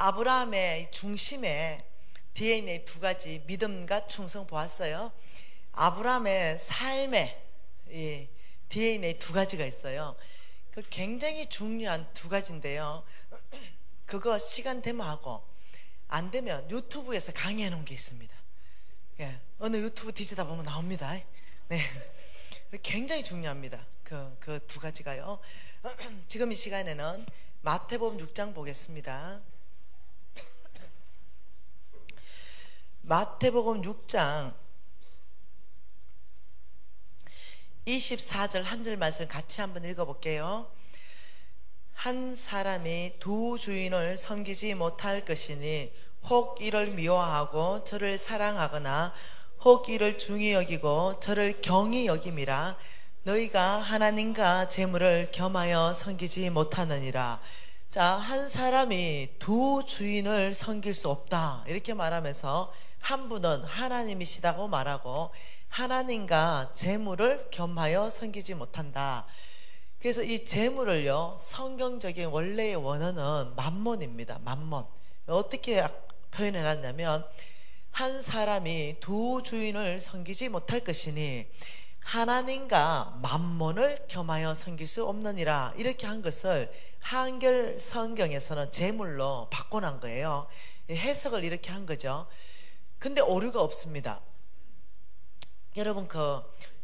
아브라함의 중심에 DNA 두 가지, 믿음과 충성 보았어요. 아브라함의 삶에 이 DNA 두 가지가 있어요. 그 굉장히 중요한 두 가지인데요. 그거 시간 되면 하고, 안 되면 유튜브에서 강의해 놓은 게 있습니다. 예, 어느 유튜브 뒤지다 보면 나옵니다. 네, 굉장히 중요합니다. 그 두 가지가요. 지금 이 시간에는 마태복음 6장 보겠습니다. 마태복음 6장 24절 한 절 말씀 같이 한번 읽어볼게요. 한 사람이 두 주인을 섬기지 못할 것이니 혹 이를 미워하고 저를 사랑하거나 혹 이를 중히 여기고 저를 경히 여김이라. 너희가 하나님과 재물을 겸하여 섬기지 못하느니라. 자, 한 사람이 두 주인을 섬길 수 없다 이렇게 말하면서 한 분은 하나님이시다고 말하고 하나님과 재물을 겸하여 섬기지 못한다. 그래서 이 재물을요, 성경적인 원래의 원어는 만몬입니다. 만몬. 어떻게 표현해 놨냐면, 한 사람이 두 주인을 섬기지 못할 것이니 하나님과 만몬을 겸하여 섬길 수 없느니라. 이렇게 한 것을 한글 성경에서는 재물로 바꿔놓은 거예요. 해석을 이렇게 한 거죠. 근데 오류가 없습니다. 여러분,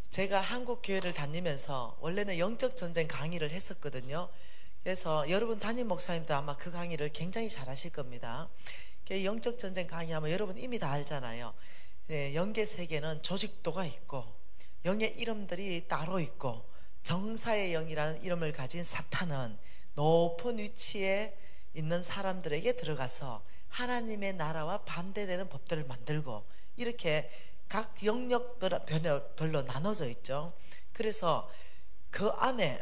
제가 한국 교회를 다니면서 원래는 영적 전쟁 강의를 했었거든요. 그래서 여러분 담임 목사님도 아마 그 강의를 굉장히 잘 하실 겁니다. 영적 전쟁 강의하면 여러분 이미 다 알잖아요. 영계 세계는 조직도가 있고 영의 이름들이 따로 있고 정사의 영이라는 이름을 가진 사탄은 높은 위치에 있는 사람들에게 들어가서 하나님의 나라와 반대되는 법들을 만들고 이렇게 각 영역별로 나눠져 있죠. 그래서 그 안에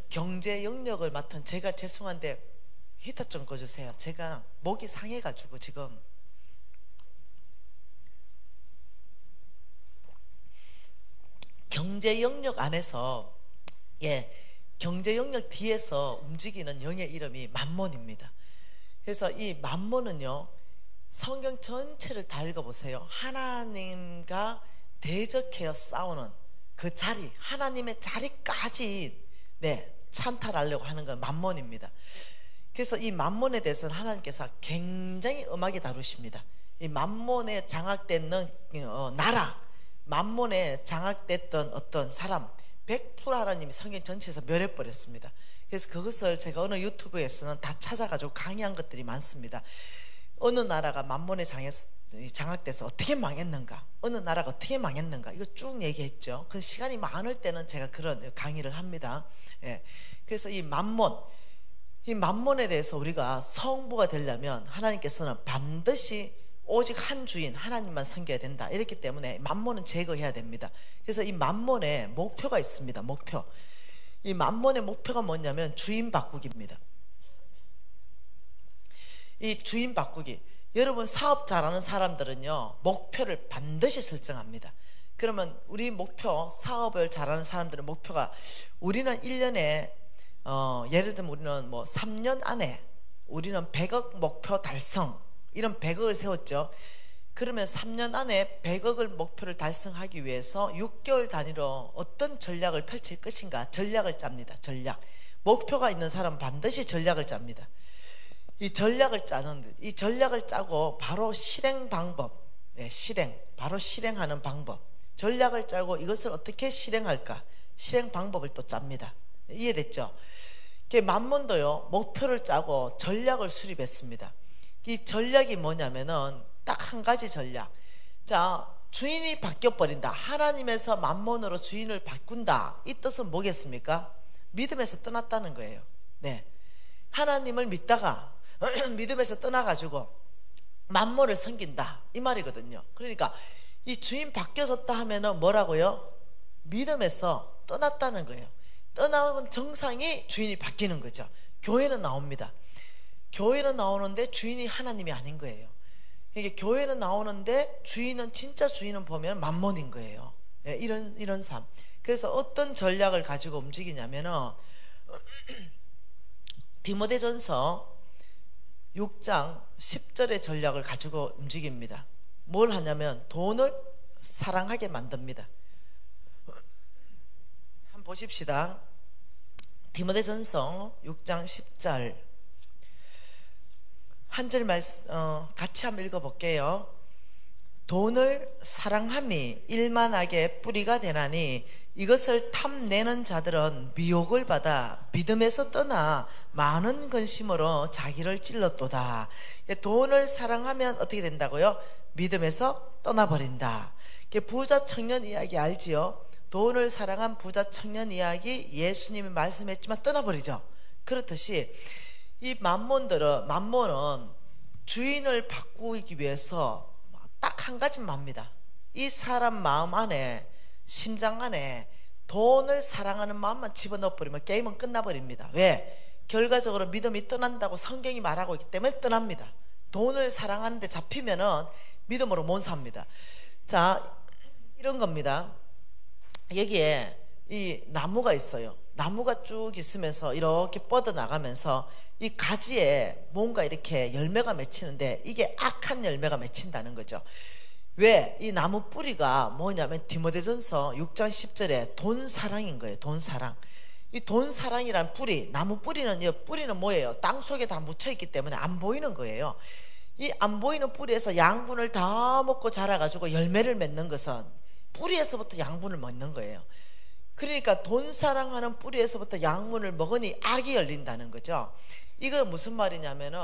경제 영역을 맡은 제가, 죄송한데 히터 좀 꺼주세요. 제가 목이 상해가지고 지금. 경제 영역 안에서, 경제 영역 뒤에서 움직이는 영의 이름이 만몬입니다. 그래서 이 만몬은요, 성경 전체를 다 읽어보세요. 하나님과 대적해서 싸우는 그 자리, 하나님의 자리까지 찬탈하려고 하는 건 만몬입니다. 그래서 이 만몬에 대해서는 하나님께서 굉장히 엄하게 다루십니다. 이 만몬에 장악되는 나라, 만몬에 장악됐던 어떤 사람 100% 하나님이 성경 전체에서 멸해버렸습니다. 그래서 그것을 제가 어느 유튜브에서는 다 찾아가지고 강의한 것들이 많습니다. 어느 나라가 만몬에 장악돼서 어떻게 망했는가, 어느 나라가 어떻게 망했는가, 이거 쭉 얘기했죠. 그 시간이 많을 때는 제가 그런 강의를 합니다. 그래서 이 만몬에 대해서 우리가 성부가 되려면 하나님께서는 반드시 오직 한 주인 하나님만 섬겨야 된다. 이렇기 때문에 만몬은 제거해야 됩니다. 그래서 이 만몬의 목표가 있습니다. 이 만몬의 목표가 뭐냐면 주인 바꾸기입니다. 이 주인 바꾸기. 여러분 사업 잘하는 사람들은요, 목표를 반드시 설정합니다. 그러면 우리 목표, 사업을 잘하는 사람들의 목표가, 우리는 1년에 예를 들면 우리는 3년 안에 우리는 100억 목표 달성, 이런 100억을 세웠죠. 그러면 3년 안에 100억을 목표를 달성하기 위해서 6개월 단위로 어떤 전략을 펼칠 것인가, 전략을 짭니다. 전략. 목표가 있는 사람은 반드시 전략을 짭니다. 이 전략을 짜고 바로 실행 방법, 바로 실행하는 방법, 전략을 짜고 이것을 어떻게 실행할까, 실행 방법을 또 짭니다. 이해됐죠? 만몬도요, 목표를 짜고 전략을 수립했습니다. 이 전략이 뭐냐면은 딱 한 가지 전략. 자, 주인이 바뀌어버린다, 하나님에서 만몬으로 주인을 바꾼다, 이 뜻은 뭐겠습니까? 믿음에서 떠났다는 거예요. 하나님을 믿다가 믿음에서 떠나가지고 만몬을 섬긴다, 이 말이거든요. 그러니까 이 주인 바뀌어졌다 하면은 뭐라고요? 믿음에서 떠났다는 거예요. 떠나온 정상이 주인이 바뀌는 거죠. 교회는 나옵니다. 교회는 나오는데 주인이 하나님이 아닌 거예요. 이게 교회는 나오는데 진짜 주인은 보면 만몬인 거예요. 이런 삶. 그래서 어떤 전략을 가지고 움직이냐면은 디모데전서 6장 10절의 전략을 가지고 움직입니다. 뭘 하냐면 돈을 사랑하게 만듭니다. 한번 보십시다. 디모데전서 6장 10절 한 절 말씀 같이 한번 읽어볼게요. 돈을 사랑함이 일만하게 뿌리가 되나니 이것을 탐내는 자들은 미혹을 받아 믿음에서 떠나 많은 근심으로 자기를 찔렀도다. 돈을 사랑하면 어떻게 된다고요? 믿음에서 떠나버린다. 부자 청년 이야기 알지요? 돈을 사랑한 부자 청년 이야기 예수님이 말씀했지만 떠나버리죠. 그렇듯이 이 만몬은 주인을 바꾸기 위해서 딱 한 가지 맙니다. 이 사람 마음 안에, 심장 안에 돈을 사랑하는 마음만 집어넣어버리면 게임은 끝나버립니다. 왜? 결과적으로 믿음이 떠난다고 성경이 말하고 있기 때문에 떠납니다. 돈을 사랑하는데 잡히면은 믿음으로 못 삽니다. 자, 이런 겁니다. 여기에 이 나무가 있어요. 나무가 쭉 있으면서 이렇게 뻗어나가면서 이 가지에 뭔가 이렇게 열매가 맺히는데 이게 악한 열매가 맺힌다는 거죠. 왜? 이 나무 뿌리가 뭐냐면 디모데전서 6장 10절에 돈 사랑인 거예요. 돈 사랑. 이 돈 사랑이란 뿌리, 나무 뿌리는 뭐예요? 땅 속에 다 묻혀있기 때문에 안 보이는 거예요. 이 안 보이는 뿌리에서 양분을 다 먹고 자라가지고 열매를 맺는 것은 뿌리에서부터 양분을 먹는 거예요. 그러니까 돈 사랑하는 뿌리에서부터 양분을 먹으니 악이 열린다는 거죠. 이거 무슨 말이냐면은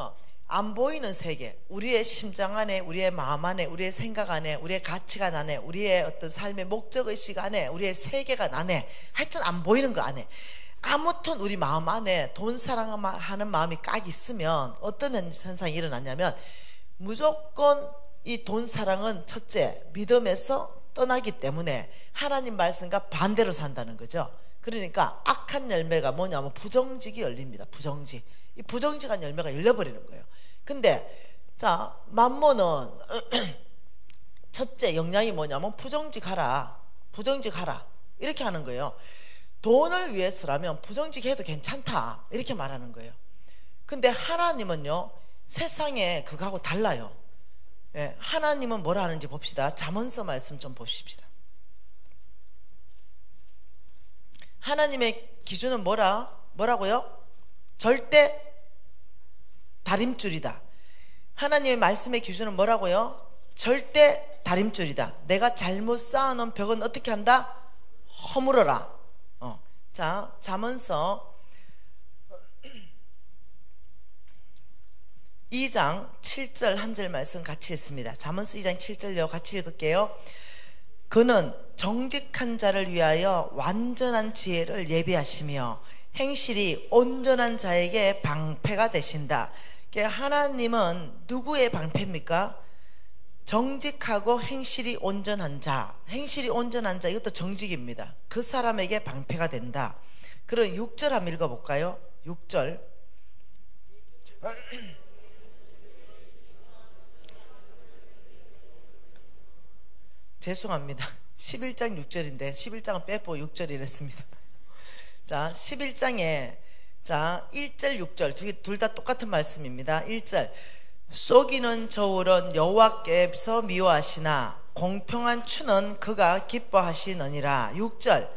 안 보이는 세계, 우리의 심장 안에, 우리의 마음 안에, 우리의 생각 안에, 우리의 가치관 안에, 우리의 어떤 삶의 목적의식 안에, 우리의 세계관 안에, 하여튼 안 보이는 거 안에 아무튼 우리 마음 안에 돈 사랑하는 마음이 깍 있으면 어떤 현상이 일어나냐면 무조건 이 돈 사랑은 첫째 믿음에서 떠나기 때문에 하나님 말씀과 반대로 산다는 거죠. 그러니까 악한 열매가 뭐냐면 부정직이 열립니다. 부정직. 이 부정직한 열매가 열려버리는 거예요. 근데 자, 만몬은 첫째 영향이 뭐냐면 부정직하라 이렇게 하는 거예요. 돈을 위해서라면 부정직해도 괜찮다 이렇게 말하는 거예요. 근데 하나님은요 세상에 그거하고 달라요. 예, 하나님은 뭐라 하는지 봅시다. 잠언서 말씀 좀 보십시다. 하나님의 기준은 뭐라고요? 절대 다림줄이다. 하나님의 말씀의 기준은 뭐라고요? 절대 다림줄이다. 내가 잘못 쌓아놓은 벽은 어떻게 한다? 허물어라. 자, 잠언서 2장 7절 한 절 말씀 같이 읽습니다. 잠언서 2장 7절요 같이 읽을게요. 그는 정직한 자를 위하여 완전한 지혜를 예비하시며 행실이 온전한 자에게 방패가 되신다. 하나님은 누구의 방패입니까? 정직하고 행실이 온전한 자. 행실이 온전한 자, 이것도 정직입니다. 그 사람에게 방패가 된다. 그럼 6절 한번 읽어볼까요? 6절 죄송합니다. 11장 6절인데 11장은 빼고 6절이랬습니다. 자, 11장에 자 1절 6절 둘 다 똑같은 말씀입니다. 1절 속이는 저울은 여호와께서 미워하시나 공평한 추는 그가 기뻐하시느니라. 6절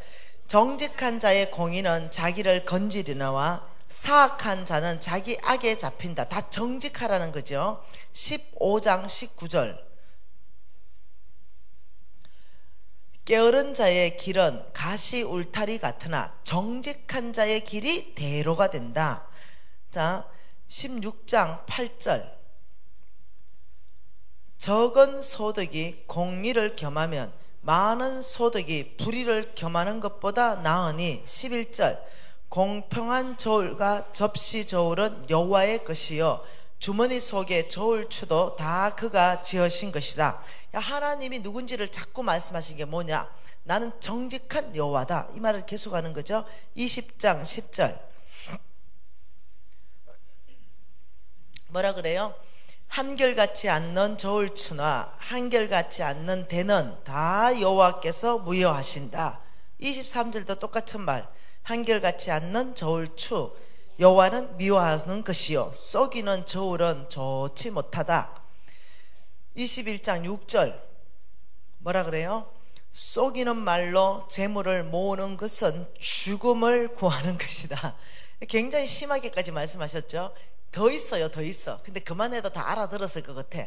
정직한 자의 공의는 자기를 건지리나와 사악한 자는 자기 악에 잡힌다. 다 정직하라는 거죠. 15장 19절 게으른 자의 길은 가시 울타리 같으나 정직한 자의 길이 대로가 된다. 자, 16장 8절 적은 소득이 공의를 겸하면 많은 소득이 불의를 겸하는 것보다 나으니 11절 공평한 저울과 접시 저울은 여호와의 것이요 주머니 속에 저울추도 다 그가 지으신 것이다. 하나님이 누군지를 자꾸 말씀하신 게 뭐냐? 나는 정직한 여호와다. 이 말을 계속하는 거죠. 20장 10절 뭐라 그래요? 한결같지 않는 저울추나 한결같이 않는 대는 다 여호와께서 무효하신다. 23절도 똑같은 말 한결같이 않는 저울추 여호와는 미워하는 것이요 쏘기는 저울은 좋지 못하다. 21장 6절 뭐라 그래요? 쏘기는 말로 재물을 모으는 것은 죽음을 구하는 것이다. 굉장히 심하게까지 말씀하셨죠. 더 있어요, 더 있어. 근데 그만해도 다 알아들었을 것 같아.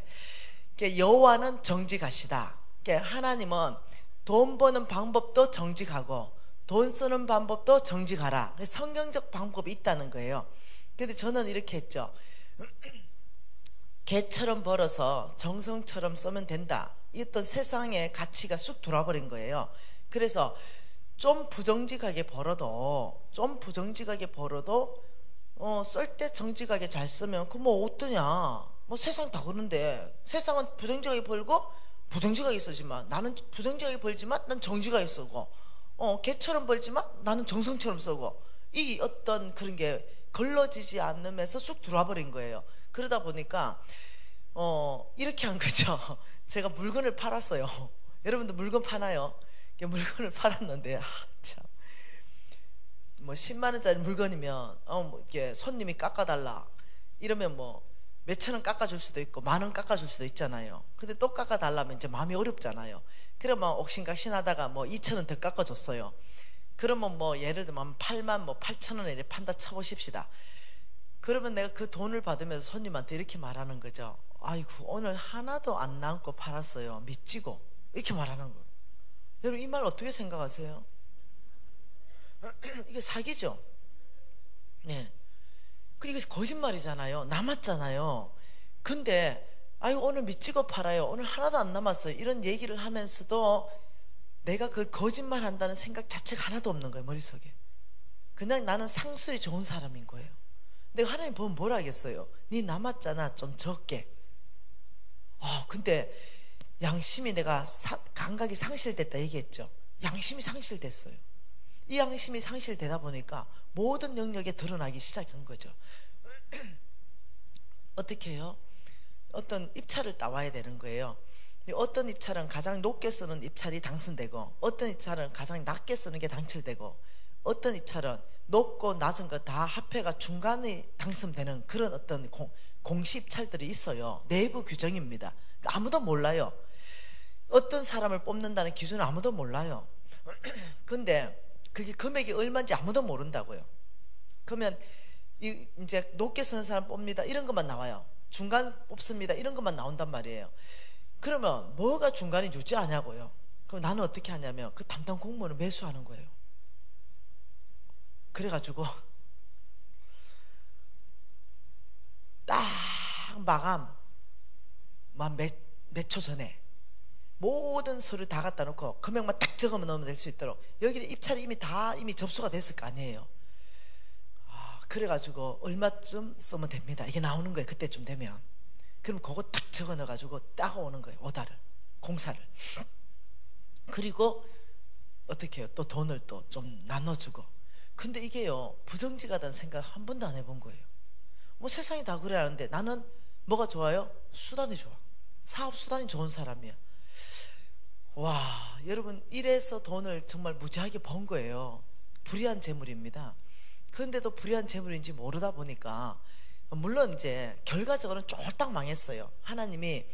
여호와는 정직하시다. 하나님은 돈 버는 방법도 정직하고 돈 쓰는 방법도 정직하라. 성경적 방법이 있다는 거예요. 근데 저는 이렇게 했죠. 개처럼 벌어서 정성처럼 쓰면 된다. 이 어떤 세상의 가치가 쑥 돌아버린 거예요. 그래서 좀 부정직하게 벌어도 쓸 때 정직하게 잘 쓰면 그 뭐 어떠냐. 뭐 세상 다 그러는데 세상은 부정직하게 벌고 부정직하게 쓰지만 나는 부정직하게 벌지만 난 정직하게 쓰고 개처럼 벌지만 나는 정성처럼 쓰고 이 어떤 그런 게 걸러지지 않으면서 쑥 들어와 버린 거예요. 그러다 보니까 이렇게 한 거죠. 제가 물건을 팔았어요. 여러분들 물건 파나요? 물건을 팔았는데 참 뭐 10만 원짜리 물건이면 뭐 이렇게 손님이 깎아달라 이러면 뭐 몇천 원 깎아줄 수도 있고 만 원 깎아줄 수도 있잖아요. 근데 또 깎아달라면 이제 마음이 어렵잖아요. 그러면 옥신각신하다가 뭐 2천 원 더 깎아줬어요. 그러면 뭐 예를 들면 8만 뭐 8천 원에 판다 쳐보십시다. 그러면 내가 그 돈을 받으면서 손님한테 이렇게 말하는 거죠. 아이고 오늘 하나도 안 남고 팔았어요. 미치고 이렇게 말하는 거예요. 여러분 이 말 어떻게 생각하세요? 이게 사기죠. 네. 이게 거짓말이잖아요. 남았잖아요. 근데 아이고 오늘 미치고 팔아요. 오늘 하나도 안 남았어요. 이런 얘기를 하면서도 내가 그걸 거짓말 한다는 생각 자체가 하나도 없는 거예요. 머릿속에. 그냥 나는 상술이 좋은 사람인 거예요. 내가 하나님 보면 뭘 하겠어요? 네 남았잖아. 좀 적게. 근데 양심이 내가 감각이 상실됐다 얘기했죠. 양심이 상실됐어요. 이 양심이 상실되다 보니까 모든 영역에 드러나기 시작한 거죠. 어떻게 해요? 어떤 입찰을 따와야 되는 거예요. 어떤 입찰은 가장 높게 쓰는 입찰이 당선되고 어떤 입찰은 가장 낮게 쓰는 게 당첨되고 어떤 입찰은 높고 낮은 거 다 합해가 중간에 당첨되는 그런 어떤 공시 입찰들이 있어요. 내부 규정입니다. 아무도 몰라요. 어떤 사람을 뽑는다는 기준은 아무도 몰라요. 근데 그게 금액이 얼마인지 아무도 모른다고요. 그러면 이제 높게 쓰는 사람 뽑니다 이런 것만 나와요. 중간 뽑습니다 이런 것만 나온단 말이에요. 그러면 뭐가 중간이 유지하냐고요. 그럼 나는 어떻게 하냐면 그 담당 공무원을 매수하는 거예요. 그래가지고 딱 마감 몇 초 전에 모든 서류 다 갖다 놓고 금액만 딱 적으면 넣으면 될 수 있도록 여기는 입찰이 이미 접수가 됐을 거 아니에요. 그래가지고 얼마쯤 쓰면 됩니다 이게 나오는 거예요. 그때쯤 되면 그럼 그거 딱 적어 넣어가지고 따가오는 거예요. 오다를 공사를. 그리고 어떻게 해요? 또 돈을 또 좀 나눠주고. 근데 이게요 부정직하다는 생각 한 번도 안 해본 거예요. 뭐 세상이 다 그래 하는데 나는 뭐가 좋아요? 수단이 좋아. 사업 수단이 좋은 사람이야. 와 여러분 이래서 돈을 정말 무지하게 번 거예요. 불의한 재물입니다. 그런데도 불의한 재물인지 모르다 보니까 물론 이제 결과적으로는 쫄딱 망했어요. 하나님이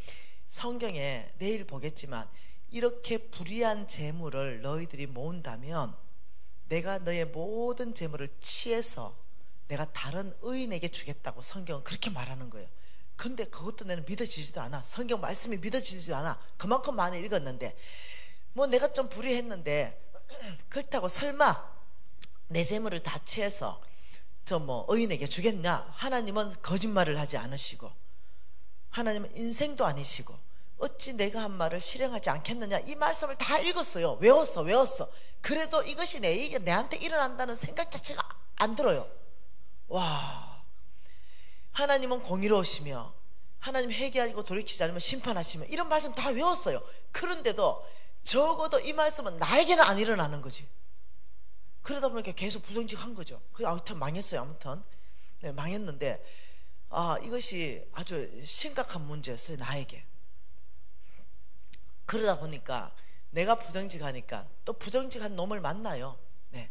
성경에 내일 보겠지만 이렇게 불의한 재물을 너희들이 모은다면 내가 너의 모든 재물을 취해서 내가 다른 의인에게 주겠다고 성경은 그렇게 말하는 거예요. 근데 그것도 나는 믿어지지도 않아. 성경 말씀이 믿어지지도 않아. 그만큼 많이 읽었는데 뭐 내가 좀 불의했는데 그렇다고 설마 내 재물을 다 취해서 저 뭐 의인에게 주겠냐? 하나님은 거짓말을 하지 않으시고 하나님은 인생도 아니시고 어찌 내가 한 말을 실행하지 않겠느냐? 이 말씀을 다 읽었어요. 외웠어. 그래도 이것이 내한테 일어난다는 생각 자체가 안 들어요. 와, 하나님은 공의로우시며 하나님 회개하고 돌이키지 않으면 심판하시며 이런 말씀 다 외웠어요. 그런데도 적어도 이 말씀은 나에게는 안 일어나는 거지. 그러다 보니까 계속 부정직한 거죠. 아무튼 망했어요. 아무튼 네, 망했는데 이것이 아주 심각한 문제였어요. 나에게. 그러다 보니까 내가 부정직하니까 또 부정직한 놈을 만나요. 네.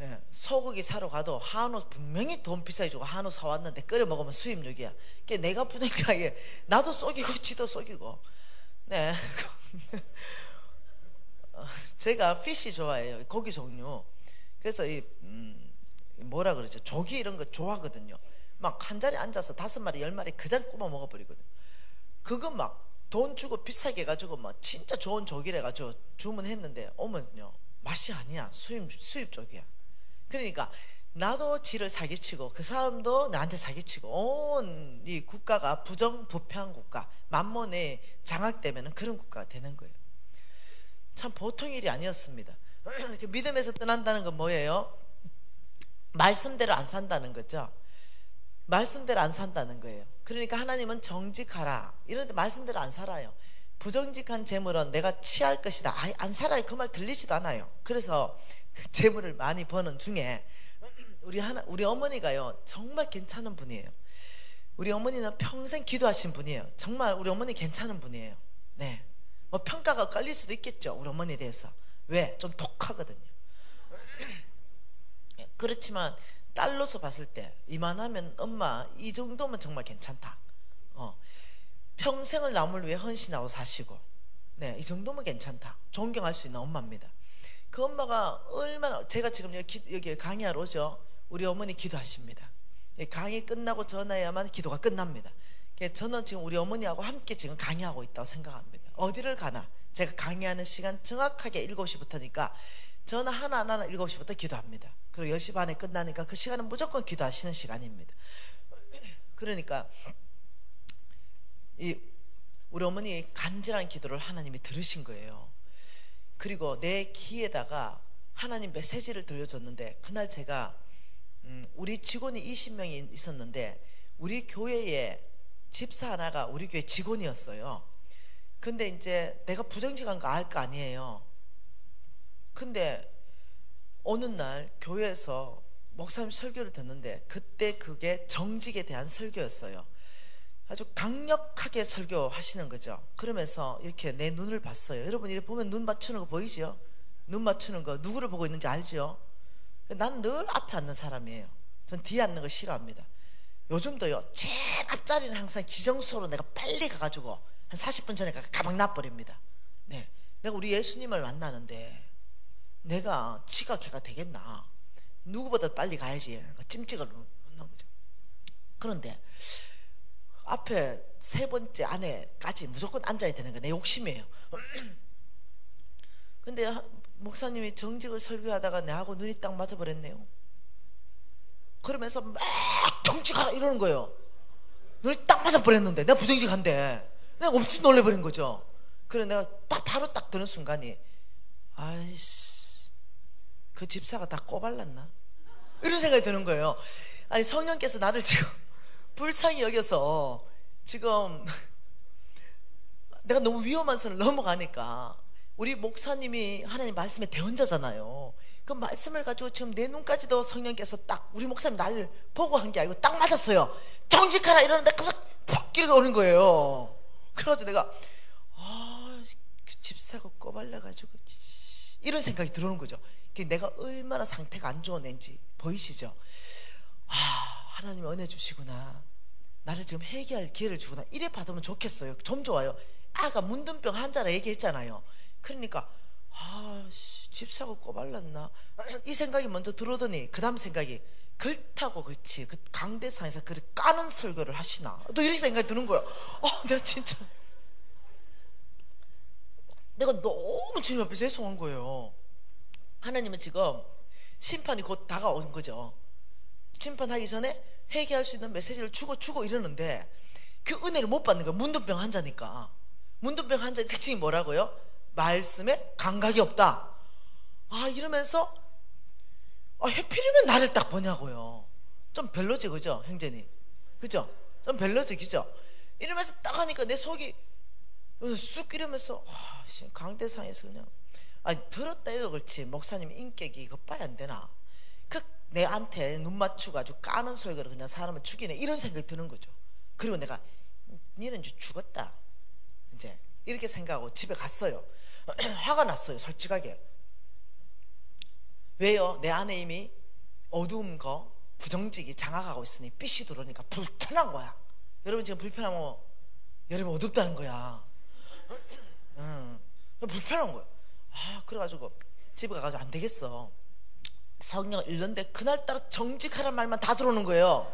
예, 소고기 사러 가도 한우 분명히 돈 비싸게 주고 한우 사왔는데 끓여 먹으면 수입육이야. 그게 내가 부정직하게 나도 속이고 지도 속이고. 네. 제가 피시 좋아해요. 고기 종류. 그래서 이 뭐라 그러죠? 조기 이런 거 좋아하거든요. 막 한 자리에 앉아서 5마리 10마리 그냥 구워 먹어버리거든요. 그거 막 돈 주고 비싸게 해가지고 막 진짜 좋은 조기를 해가지고 주문했는데 오면요 맛이 아니야. 수입 조기야. 그러니까 나도 지를 사기치고 그 사람도 나한테 사기치고 온 이 국가가 부정부패한 국가, 만mon에 장악되면 그런 국가가 되는 거예요. 참 보통 일이 아니었습니다. 믿음에서 떠난다는 건 뭐예요? 말씀대로 안 산다는 거죠. 말씀대로 안 산다는 거예요. 그러니까 하나님은 정직하라 이런데 말씀대로 안 살아요. 부정직한 재물은 내가 취할 것이다. 안 살아요. 그 말 들리지도 않아요. 그래서 재물을 많이 버는 중에 우리 어머니가요 정말 괜찮은 분이에요. 우리 어머니는 평생 기도하신 분이에요. 정말 우리 어머니 괜찮은 분이에요. 네, 뭐 평가가 깔릴 수도 있겠죠. 우리 어머니에 대해서. 왜? 좀 독하거든요. 그렇지만 딸로서 봤을 때 이만하면 엄마 이 정도면 정말 괜찮다. 평생을 남을 위해 헌신하고 사시고, 네, 이 정도면 괜찮다. 존경할 수 있는 엄마입니다. 그 엄마가 얼마나, 제가 지금 여기 강의하러 오죠. 우리 어머니 기도하십니다. 강의 끝나고 전화해야만 기도가 끝납니다. 저는 지금 우리 어머니하고 함께 지금 강의하고 있다고 생각합니다. 어디를 가나 제가 강의하는 시간 정확하게 7시부터니까 전화 하나하나 7시부터 기도합니다. 그리고 10시 반에 끝나니까 그 시간은 무조건 기도하시는 시간입니다. 그러니까 우리 어머니의 간절한 기도를 하나님이 들으신 거예요. 그리고 내 귀에다가 하나님 메시지를 들려줬는데, 그날 제가 우리 직원이 20명이 있었는데 우리 교회에 집사 하나가 우리 교회 직원이었어요. 근데 이제 내가 부정직한 거 알 거 아니에요. 근데 어느 날 교회에서 목사님 설교를 듣는데 그때 그게 정직에 대한 설교였어요. 아주 강력하게 설교하시는 거죠. 그러면서 이렇게 내 눈을 봤어요. 여러분 이렇게 보면 눈 맞추는 거 보이죠? 눈 맞추는 거 누구를 보고 있는지 알죠? 나는 늘 앞에 앉는 사람이에요. 전 뒤에 앉는 거 싫어합니다. 요즘도요 제일 앞자리는 항상 지정수로 내가 빨리 가가지고 한 40분 전에 가방 놔버립니다. 네, 내가 우리 예수님을 만나는데 내가 지각해가 되겠나? 누구보다 빨리 가야지. 찜찍을 놓는 거죠. 그런데 앞에 3번째 안에까지 무조건 앉아야 되는 거 내 욕심이에요. 근데 목사님이 정직을 설교하다가 내하고 눈이 딱 맞아버렸네요. 그러면서 막 정직하라 이러는 거예요. 눈이 딱 맞아버렸는데 내가 부정직한데 내가 엄청 놀래버린 거죠. 그래 내가 바로 딱 드는 순간이 아이씨 그 집사가 다 꼬발랐나? 이런 생각이 드는 거예요. 아니 성령께서 나를 지금 불쌍히 여겨서 지금 내가 너무 위험한 선을 넘어가니까, 우리 목사님이 하나님 말씀의 대언자잖아요. 그 말씀을 가지고 지금 내 눈까지도 성령께서 딱 우리 목사님 나를 보고 한 게 아니고 딱 맞았어요. 정직하라 이러는데 갑자기 푹 끼르고 오는 거예요. 그래가지고 내가 그 집사가 꼬발려가지고 이런 생각이 들어오는 거죠. 내가 얼마나 상태가 안 좋은 애인지 보이시죠? 하나님이 은혜 주시구나. 나를 지금 회개할 기회를 주구나. 이래 받으면 좋겠어요. 좀 좋아요. 아까 문둥병 환자라 얘기했잖아요. 그러니까 집사가 꼬발랐나 이 생각이 먼저 들어오더니 그 다음 생각이 그렇다고 그렇지 그 강대상에서 그렇게 까는 설교를 하시나 또 이런 생각이 드는 거예요. 내가 진짜 내가 너무 주님 앞에 죄송한 거예요. 하나님은 지금 심판이 곧 다가오는 거죠. 심판하기 전에 회개할 수 있는 메시지를 주고 이러는데 그 은혜를 못 받는 거예요. 문둥병 환자니까. 문둥병 환자의 특징이 뭐라고요? 말씀에 감각이 없다. 이러면서 해필이면 나를 딱 보냐고요. 좀 별로지 그죠 형제님? 그죠? 좀 별로지 그죠? 이러면서 딱 하니까 내 속이 쑥 이러면서 강대상에서 그냥 들었다 해도 그렇지 목사님 인격이 이거 봐야 안 되나? 내한테 눈 맞추고 아주 까는 설교를 그냥 사람을 죽이네 이런 생각이 드는 거죠. 그리고 내가 니는 이제 죽었다 이제 이렇게 생각하고 집에 갔어요. 화가 났어요 솔직하게. 왜요? 내 안에 이미 어두운 거 부정직이 장악하고 있으니 빛이 들어오니까 불편한 거야. 여러분 지금 불편하면 여러분 어둡다는 거야. 불편한 거야. 그래가지고 집에 가가지고 안 되겠어. 성경을 읽는데 그날따라 정직하란 말만 다 들어오는 거예요.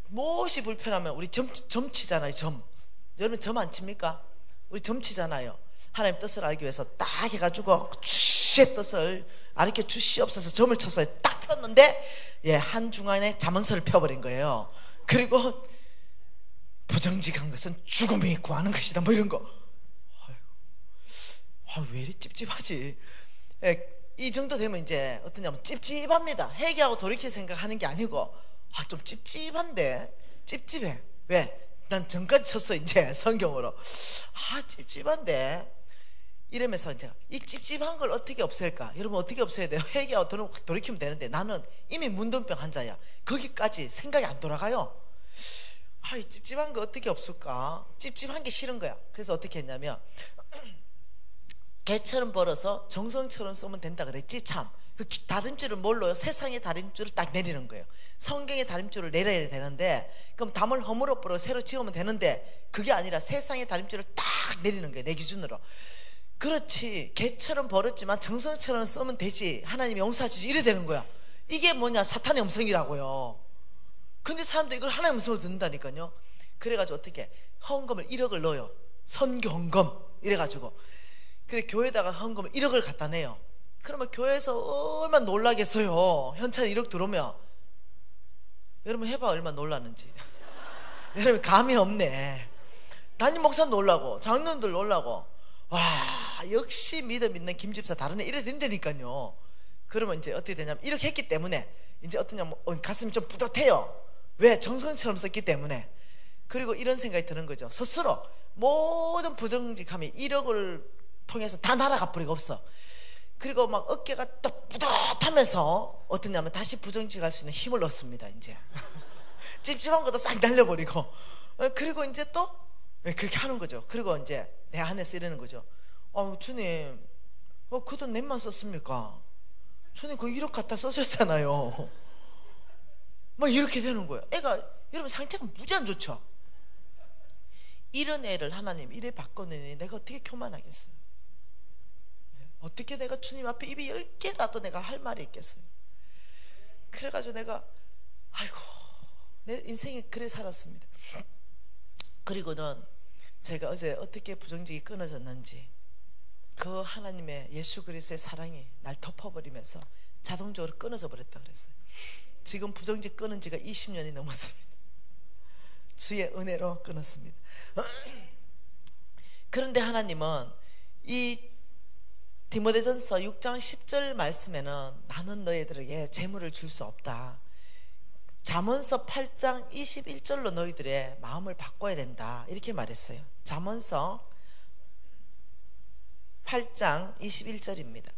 무엇이 불편하면 우리 점치잖아요. 여러분 점 안 칩니까? 우리 점치잖아요. 하나님 뜻을 알기 위해서 딱 해가지고 주시의 뜻을 알게 주시옵소서 점을 쳤어요. 딱 폈는데 한중간에 잠언서를 펴버린 거예요. 그리고 부정직한 것은 죽음이 구하는 것이다 뭐 이런 거. 왜 이리 찝찝하지? 이 정도 되면 이제 어떠냐면 찝찝합니다. 회개하고 돌이킬 생각하는 게 아니고 좀 찝찝한데 찝찝해. 왜? 난 전까지 쳤어 이제 성경으로. 찝찝한데 이러면서 이제 이 찝찝한 걸 어떻게 없앨까? 여러분 어떻게 없애야 돼요? 회개하고 돌이키면 되는데 나는 이미 문둥병 환자야. 거기까지 생각이 안 돌아가요. 이 찝찝한 거 어떻게 없을까? 찝찝한 게 싫은 거야. 그래서 어떻게 했냐면 개처럼 벌어서 정성처럼 쓰면 된다 그랬지. 참 그 다림줄을 뭘로요? 세상의 다림줄을 딱 내리는 거예요. 성경의 다림줄을 내려야 되는데 그럼 담을 허물어 버려 새로 지으면 되는데 그게 아니라 세상의 다림줄을 딱 내리는 거예요. 내 기준으로. 그렇지 개처럼 벌었지만 정성처럼 쓰면 되지. 하나님이 용서하시지 이래 되는 거야. 이게 뭐냐? 사탄의 음성이라고요. 근데 사람들이 이걸 하나님의 음성으로 듣는다니까요. 그래가지고 어떻게 헌금을 1억을 넣어요. 선교 헌금 이래가지고. 그래 교회에다가 헌금을 1억을 갖다 내요. 그러면 교회에서 얼마나 놀라겠어요. 현찰 1억 들어오면. 여러분 해봐 얼마나 놀라는지. 여러분 감이 없네. 담임 목사 놀라고 장로님들 놀라고. 와 역시 믿음 있는 김집사 다른 애 이래 된다니까요. 그러면 이제 어떻게 되냐면 이렇게 했기 때문에 이제 어떠냐면 가슴이 좀 뿌듯해요. 왜? 정성처럼 썼기 때문에. 그리고 이런 생각이 드는 거죠. 스스로 모든 부정직함이 1억을 통해서 다 날아가 버리고 없어. 그리고 막 어깨가 또 뿌듯하면서 어떠냐면 다시 부정직할 수 있는 힘을 얻습니다. 이제 찝찝한 것도 싹 날려버리고. 그리고 이제 또 그렇게 하는 거죠. 그리고 이제 내 안에서 이러는 거죠. 주님 그 돈 내만 썼습니까? 주님 그 1억 갖다 썼었잖아요. 막 이렇게 되는 거예요. 애가 여러분 상태가 무지 안 좋죠. 이런 애를 하나님 이래 바꿔내니 내가 어떻게 교만하겠어요? 어떻게 내가 주님 앞에 입이 10개라도 내가 할 말이 있겠어요? 그래가지고 내가 내 인생에 그래 살았습니다. 그리고는 제가 어제 어떻게 부정직이 끊어졌는지 그 하나님의 예수 그리스도의 사랑이 날 덮어버리면서 자동적으로 끊어져 버렸다 그랬어요. 지금 부정직 끊은 지가 20년이 넘었습니다. 주의 은혜로 끊었습니다. 그런데 하나님은 이 디모데전서 6장 10절 말씀에는 나는 너희들에게 재물을 줄 수 없다. 잠언서 8장 21절로 너희들의 마음을 바꿔야 된다 이렇게 말했어요. 잠언서 8장 21절입니다.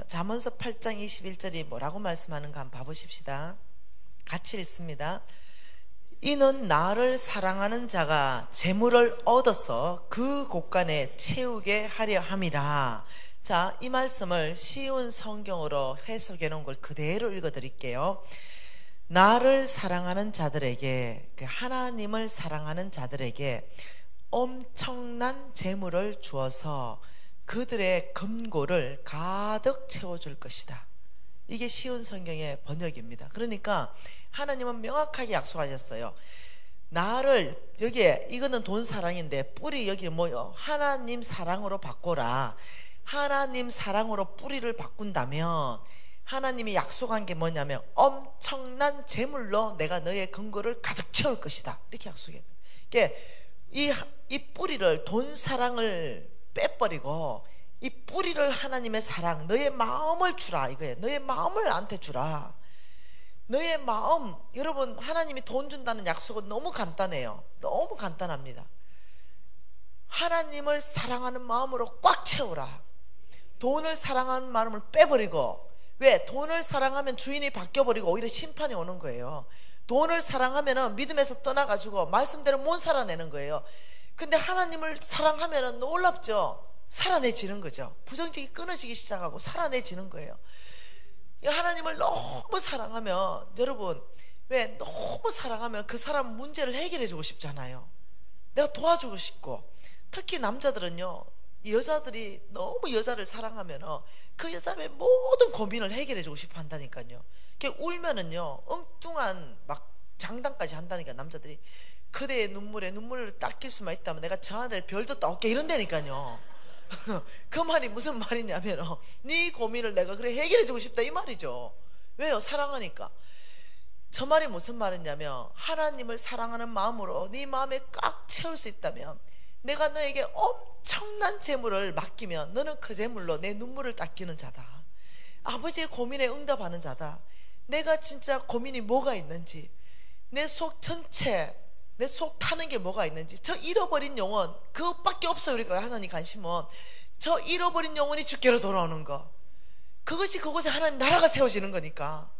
잠언서 8장 21절이 뭐라고 말씀하는가 한번 봐보십시다. 같이 읽습니다. 이는 나를 사랑하는 자가 재물을 얻어서 그 곳간에 채우게 하려 함이라. 자, 이 말씀을 쉬운 성경으로 해석해 놓은 걸 그대로 읽어 드릴게요. 나를 사랑하는 자들에게, 하나님을 사랑하는 자들에게 엄청난 재물을 주어서 그들의 금고를 가득 채워줄 것이다. 이게 쉬운 성경의 번역입니다. 그러니까 하나님은 명확하게 약속하셨어요. 나를, 여기에 이거는 돈 사랑인데 뿌리 여기 뭐요? 하나님 사랑으로 바꿔라. 하나님 사랑으로 뿌리를 바꾼다면 하나님이 약속한 게 뭐냐면 엄청난 재물로 내가 너의 금고를 가득 채울 것이다. 이렇게 약속했어요. 그러니까 이 뿌리를, 돈 사랑을 빼버리고 이 뿌리를 하나님의 사랑, 너의 마음을 주라 이거예요. 너의 마음을 나한테 주라. 너의 마음. 여러분 하나님이 돈 준다는 약속은 너무 간단해요. 너무 간단합니다. 하나님을 사랑하는 마음으로 꽉 채우라. 돈을 사랑하는 마음을 빼버리고. 왜? 돈을 사랑하면 주인이 바뀌어버리고 오히려 심판이 오는 거예요. 돈을 사랑하면 믿음에서 떠나가지고 말씀대로 못 살아내는 거예요. 근데 하나님을 사랑하면 놀랍죠. 살아내지는 거죠. 부정직이 끊어지기 시작하고 살아내지는 거예요. 하나님을 너무 사랑하면, 여러분, 왜 너무 사랑하면 그 사람 문제를 해결해 주고 싶잖아요. 내가 도와주고 싶고. 특히 남자들은요, 여자들이 너무 여자를 사랑하면 그 여자의 모든 고민을 해결해 주고 싶어 한다니까요. 울면은요, 엉뚱한 막 장단까지 한다니까. 남자들이 그대의 눈물에 눈물을 닦일 수만 있다면 내가 저 하늘 별도 떠올게, 이런다니까요. 그 말이 무슨 말이냐면 네 고민을 내가 그래 해결해 주고 싶다, 이 말이죠. 왜요? 사랑하니까. 저 말이 무슨 말이냐면, 하나님을 사랑하는 마음으로 네 마음에 꽉 채울 수 있다면, 내가 너에게 엄청난 재물을 맡기면 너는 그 재물로 내 눈물을 닦이는 자다. 아버지의 고민에 응답하는 자다. 내가 진짜 고민이 뭐가 있는지, 내 속 전체, 내 속 타는 게 뭐가 있는지, 저 잃어버린 영혼, 그것밖에 없어요. 우리가 하나님 관심은 저 잃어버린 영혼이 주께로 돌아오는 거, 그것이 그곳에 하나님 나라가 세워지는 거니까.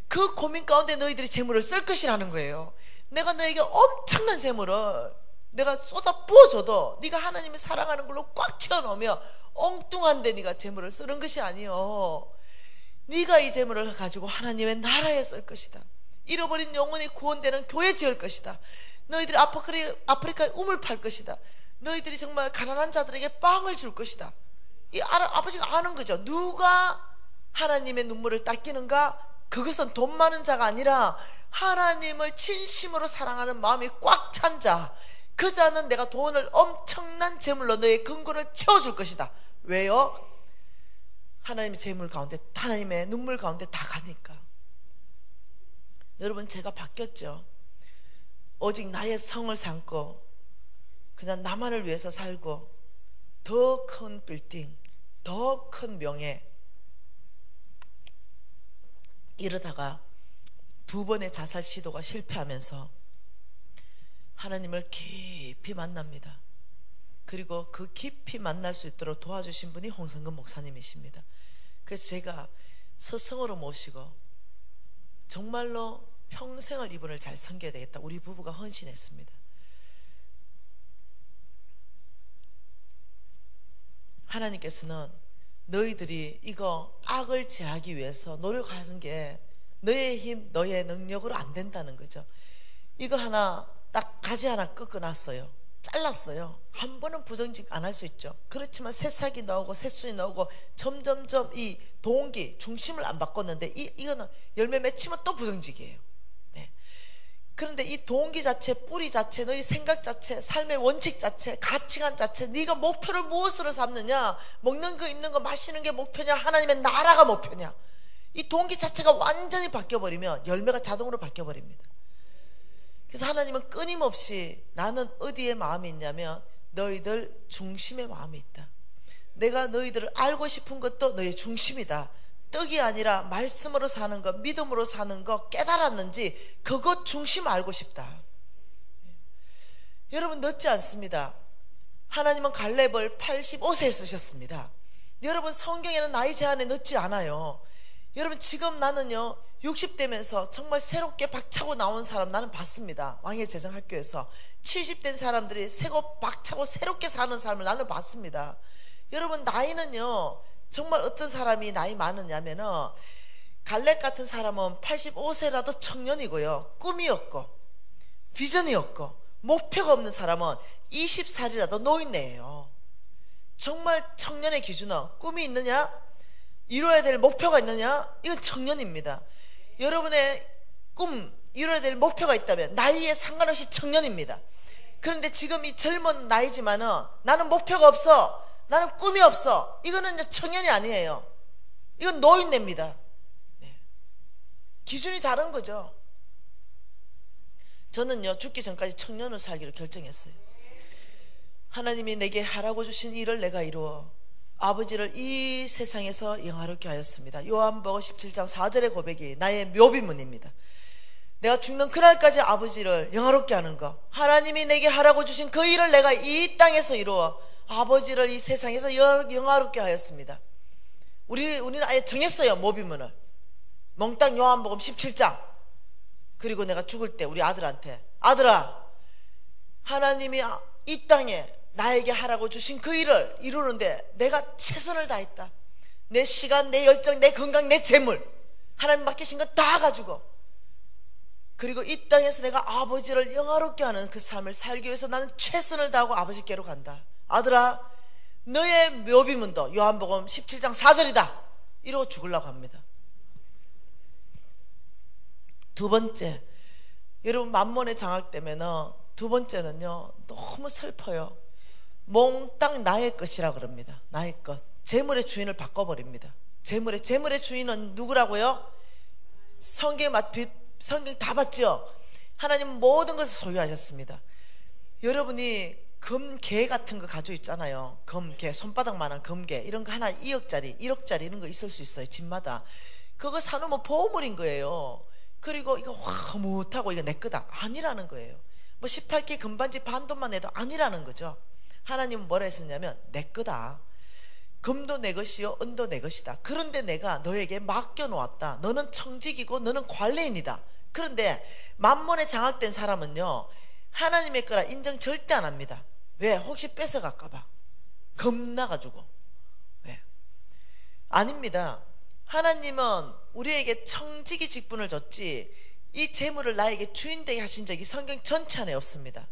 그 고민 가운데 너희들이 재물을 쓸 것이라는 거예요. 내가 너에게 엄청난 재물을 내가 쏟아 부어줘도 네가 하나님을 사랑하는 걸로 꽉 채워놓으며 엉뚱한데 네가 재물을 쓰는 것이 아니요, 네가 이 재물을 가지고 하나님의 나라에 쓸 것이다. 잃어버린 영혼이 구원되는 교회 지을 것이다. 너희들이 아프리카에 우물 팔 것이다. 너희들이 정말 가난한 자들에게 빵을 줄 것이다. 아버지가 아는 거죠. 누가 하나님의 눈물을 닦이는가? 그것은 돈 많은 자가 아니라 하나님을 진심으로 사랑하는 마음이 꽉 찬 자, 그 자는 내가 돈을 엄청난 재물로 너의 근고를 채워줄 것이다. 왜요? 하나님의 재물 가운데, 하나님의 눈물 가운데 다 가니까. 여러분, 제가 바뀌었죠. 오직 나의 성을 삼고 그냥 나만을 위해서 살고, 더 큰 빌딩, 더 큰 명예, 이러다가 2번의 자살 시도가 실패하면서 하나님을 깊이 만납니다. 그리고 그 깊이 만날 수 있도록 도와주신 분이 홍성근 목사님이십니다. 그래서 제가 서성으로 모시고 정말로 평생을 이분을 잘 섬겨야 되겠다, 우리 부부가 헌신했습니다. 하나님께서는 너희들이 이거 악을 제하기 위해서 노력하는 게 너의 힘, 너의 능력으로 안 된다는 거죠. 이거 하나 딱 가지 하나 꺾어놨어요. 잘랐어요. 한 번은 부정직 안 할 수 있죠. 그렇지만 새싹이 나오고 새순이 나오고 점점점 이 동기, 중심을 안 바꿨는데 이거는 열매 맺히면 또 부정직이에요. 네. 그런데 이 동기 자체, 뿌리 자체, 너희 생각 자체, 삶의 원칙 자체, 가치관 자체, 네가 목표를 무엇으로 삼느냐, 먹는 거, 입는 거, 마시는 게 목표냐, 하나님의 나라가 목표냐, 이 동기 자체가 완전히 바뀌어버리면 열매가 자동으로 바뀌어버립니다. 그래서 하나님은 끊임없이 나는 어디에 마음이 있냐면 너희들 중심에 마음이 있다. 내가 너희들을 알고 싶은 것도 너의 중심이다. 떡이 아니라 말씀으로 사는 것, 믿음으로 사는 것 깨달았는지 그것 중심 알고 싶다. 여러분, 늦지 않습니다. 하나님은 갈렙을 85세에 쓰셨습니다. 여러분, 성경에는 나이 제한에 늦지 않아요. 여러분, 지금 나는요 60대면서 정말 새롭게 박차고 나온 사람 나는 봤습니다. 왕의 재정학교에서 70된 사람들이 새고 박차고 새롭게 사는 사람을 나는 봤습니다. 여러분, 나이는요 정말 어떤 사람이 나이 많으냐면은, 갈렙 같은 사람은 85세라도 청년이고요, 꿈이 없고 비전이 없고 목표가 없는 사람은 20살이라도 노인네예요. 정말 청년의 기준은 꿈이 있느냐, 이루어야 될 목표가 있느냐, 이건 청년입니다. 여러분의 꿈, 이루어야 될 목표가 있다면 나이에 상관없이 청년입니다. 그런데 지금 이 젊은 나이지만은 나는 목표가 없어, 나는 꿈이 없어, 이거는 이제 청년이 아니에요. 이건 노인네입니다. 네. 기준이 다른 거죠. 저는요 죽기 전까지 청년으로 살기로 결정했어요. 하나님이 내게 하라고 주신 일을 내가 이루어 아버지를 이 세상에서 영화롭게 하였습니다. 요한복음 17장 4절의 고백이 나의 묘비문입니다. 내가 죽는 그날까지 아버지를 영화롭게 하는 것, 하나님이 내게 하라고 주신 그 일을 내가 이 땅에서 이루어 아버지를 이 세상에서 영화롭게 하였습니다. 우리는 아예 정했어요. 묘비문을. 몽땅 요한복음 17장. 그리고 내가 죽을 때 우리 아들한테, 아들아, 하나님이 이 땅에 나에게 하라고 주신 그 일을 이루는데 내가 최선을 다했다. 내 시간, 내 열정, 내 건강, 내 재물, 하나님 맡기신 건 다 가지고, 그리고 이 땅에서 내가 아버지를 영화롭게 하는 그 삶을 살기 위해서 나는 최선을 다하고 아버지께로 간다. 아들아, 너의 묘비문도 요한복음 17장 4절이다 이러고 죽으려고 합니다. 두 번째, 여러분 만몬의 장악되면 두 번째는요, 너무 슬퍼요. 몽땅 나의 것이라 그럽니다. 나의 것. 재물의 주인을 바꿔버립니다. 재물의 주인은 누구라고요? 성경 다 봤죠? 하나님은 모든 것을 소유하셨습니다. 여러분이 금괴 같은 거 가지고 있잖아요. 금괴, 손바닥만한 금괴, 이런 거 하나 2억짜리 1억짜리 이런 거 있을 수 있어요. 집마다. 그거 사놓으면 보물인 거예요. 그리고 이거 흐뭇하고 이거 내 거다 아니라는 거예요. 뭐 18K 금반지 반돈만 해도 아니라는 거죠. 하나님은 뭐라 했었냐면 내 거다. 금도 내 것이요 은도 내 것이다. 그런데 내가 너에게 맡겨놓았다. 너는 청직이고 너는 관례인이다. 그런데 만몬에 장악된 사람은요, 하나님의 거라 인정 절대 안 합니다. 왜? 혹시 뺏어갈까봐 겁나가지고. 왜? 아닙니다. 하나님은 우리에게 청지기 직분을 줬지 이 재물을 나에게 주인되게 하신 적이 성경 전체 안에 없습니다.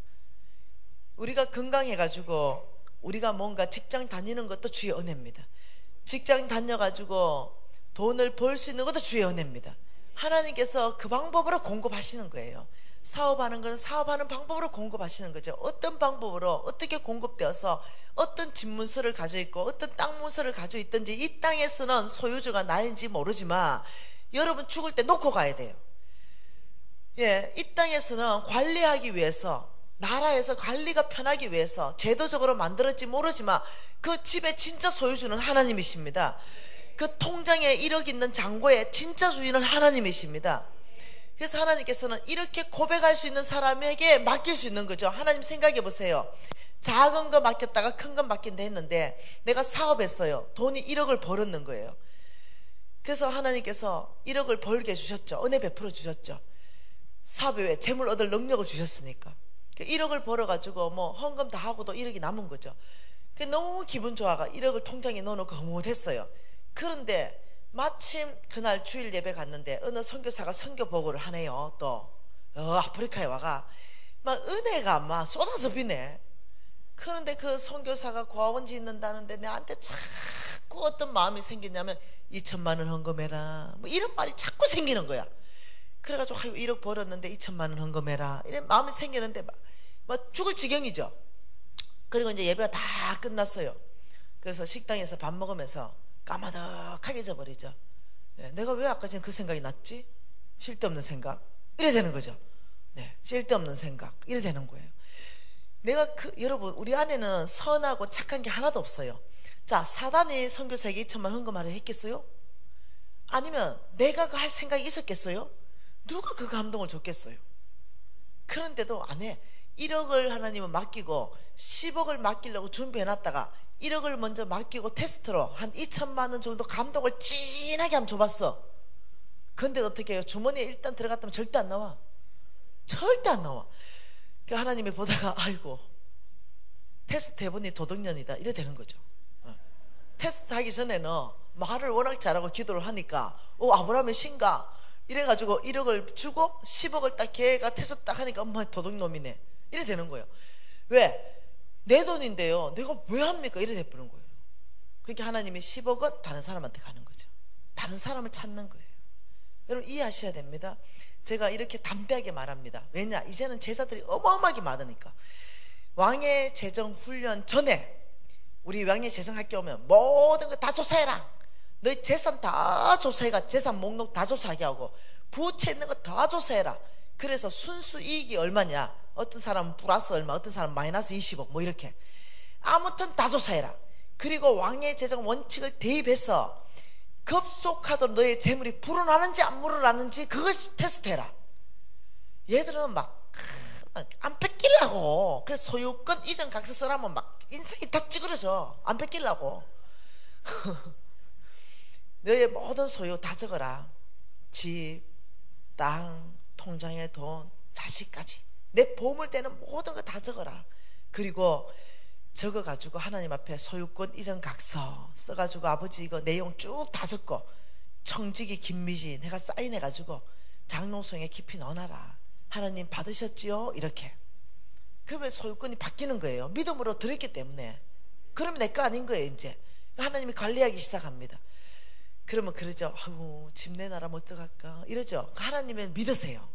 우리가 건강해가지고 우리가 뭔가 직장 다니는 것도 주의 은혜입니다. 직장 다녀가지고 돈을 벌 수 있는 것도 주의 은혜입니다. 하나님께서 그 방법으로 공급하시는 거예요. 사업하는 것은 사업하는 방법으로 공급하시는 거죠. 어떤 방법으로 어떻게 공급되어서 어떤 집 문서를 가지고 있고 어떤 땅 문서를 가지고 있든지 이 땅에서는 소유주가 나인지 모르지만 여러분 죽을 때 놓고 가야 돼요. 예, 이 땅에서는 관리하기 위해서, 나라에서 관리가 편하기 위해서 제도적으로 만들었지 모르지만 그 집의 진짜 소유주는 하나님이십니다. 그 통장에 1억 있는 잔고의 진짜 주인은 하나님이십니다. 그래서 하나님께서는 이렇게 고백할 수 있는 사람에게 맡길 수 있는 거죠. 하나님 생각해 보세요. 작은 거 맡겼다가 큰 거 맡긴다 했는데 내가 사업했어요. 돈이 1억을 벌었는 거예요. 그래서 하나님께서 1억을 벌게 해주셨죠. 은혜 베풀어 주셨죠. 사업에 재물 얻을 능력을 주셨으니까 1억을 벌어가지고 뭐 헌금 다 하고도 1억이 남은 거죠. 너무 기분 좋아가 1억을 통장에 넣어놓고 흐뭇했어요. 그런데 마침 그날 주일 예배 갔는데 어느 선교사가 선교 보고를 하네요. 또 아프리카에 와가 막 은혜가 막 쏟아서 비네. 그런데 그 선교사가 고아원 짓는다는데 내한테 자꾸 어떤 마음이 생기냐면 2천만 원 헌금해라 뭐 이런 말이 자꾸 생기는 거야. 그래가지고 1억 벌었는데 2천만 원 헌금해라 이런 마음이 생기는데 막 죽을 지경이죠. 그리고 이제 예배가 다 끝났어요. 그래서 식당에서 밥 먹으면서 까마득하게 져버리죠. 네, 내가 왜 아까 전에 그 생각이 났지? 쓸데없는 생각 이래 되는 거죠. 네, 쓸데없는 생각 이래 되는 거예요. 내가 여러분 우리 안에는 선하고 착한 게 하나도 없어요. 자, 사단이 선교사에게 2천만 헌금하려 했겠어요? 아니면 내가 할 생각이 있었겠어요? 누가 그 감동을 줬겠어요? 그런데도 안 해. 1억을 하나님은 맡기고 10억을 맡기려고 준비해놨다가 1억을 먼저 맡기고 테스트로 한 2천만 원 정도 감동을 진하게 한번 줘봤어. 근데 어떻게 해요? 주머니에 일단 들어갔다면 절대 안 나와. 절대 안 나와. 그러니까 하나님이 보다가 아이고 테스트 해보니 도둑년이다 이래 되는 거죠. 테스트 하기 전에는 말을 워낙 잘하고 기도를 하니까 아브라함의 신가 이래가지고 1억을 주고 10억을 딱 걔가 테스트 딱 하니까 엄마 도둑놈이네 이래 되는 거예요. 왜? 내 돈인데요 내가 왜 합니까? 이래 돼버린 거예요. 그러니까 하나님이 10억은 다른 사람한테 가는 거죠. 다른 사람을 찾는 거예요. 여러분 이해하셔야 됩니다. 제가 이렇게 담대하게 말합니다. 왜냐? 이제는 제자들이 어마어마하게 많으니까. 왕의 재정 훈련 전에 우리 왕의 재정 학교 오면 모든 거 다 조사해라. 너희 재산 다 조사해가 재산 목록 다 조사하게 하고 부채 있는 거 다 조사해라. 그래서 순수 이익이 얼마냐, 어떤 사람은 플러스 얼마, 어떤 사람은 마이너스 20억 뭐 이렇게 아무튼 다 조사해라. 그리고 왕의 재정 원칙을 대입해서 급속하도록 너의 재물이 불어나는지 안 불어나는지 그것이 테스트해라. 얘들은 막 안 뺏기려고. 그래서 소유권 이전 각서 쓰라면 막 인생이 다 찌그러져. 안 뺏기려고. 너의 모든 소유 다 적어라. 집, 땅, 통장에 돈, 자식까지 내 보물 되는 모든 거 다 적어라. 그리고 적어가지고 하나님 앞에 소유권 이전 각서 써가지고 아버지 이거 내용 쭉 다 적고 청지기 김미진 내가 사인해가지고 장롱송에 깊이 넣어놔라. 하나님 받으셨지요? 이렇게. 그러면 소유권이 바뀌는 거예요. 믿음으로 들었기 때문에. 그러면 내 거 아닌 거예요. 이제 하나님이 관리하기 시작합니다. 그러면 그러죠. 아이고 집 내놔라 뭐 어떡할까 이러죠. 하나님은 믿으세요.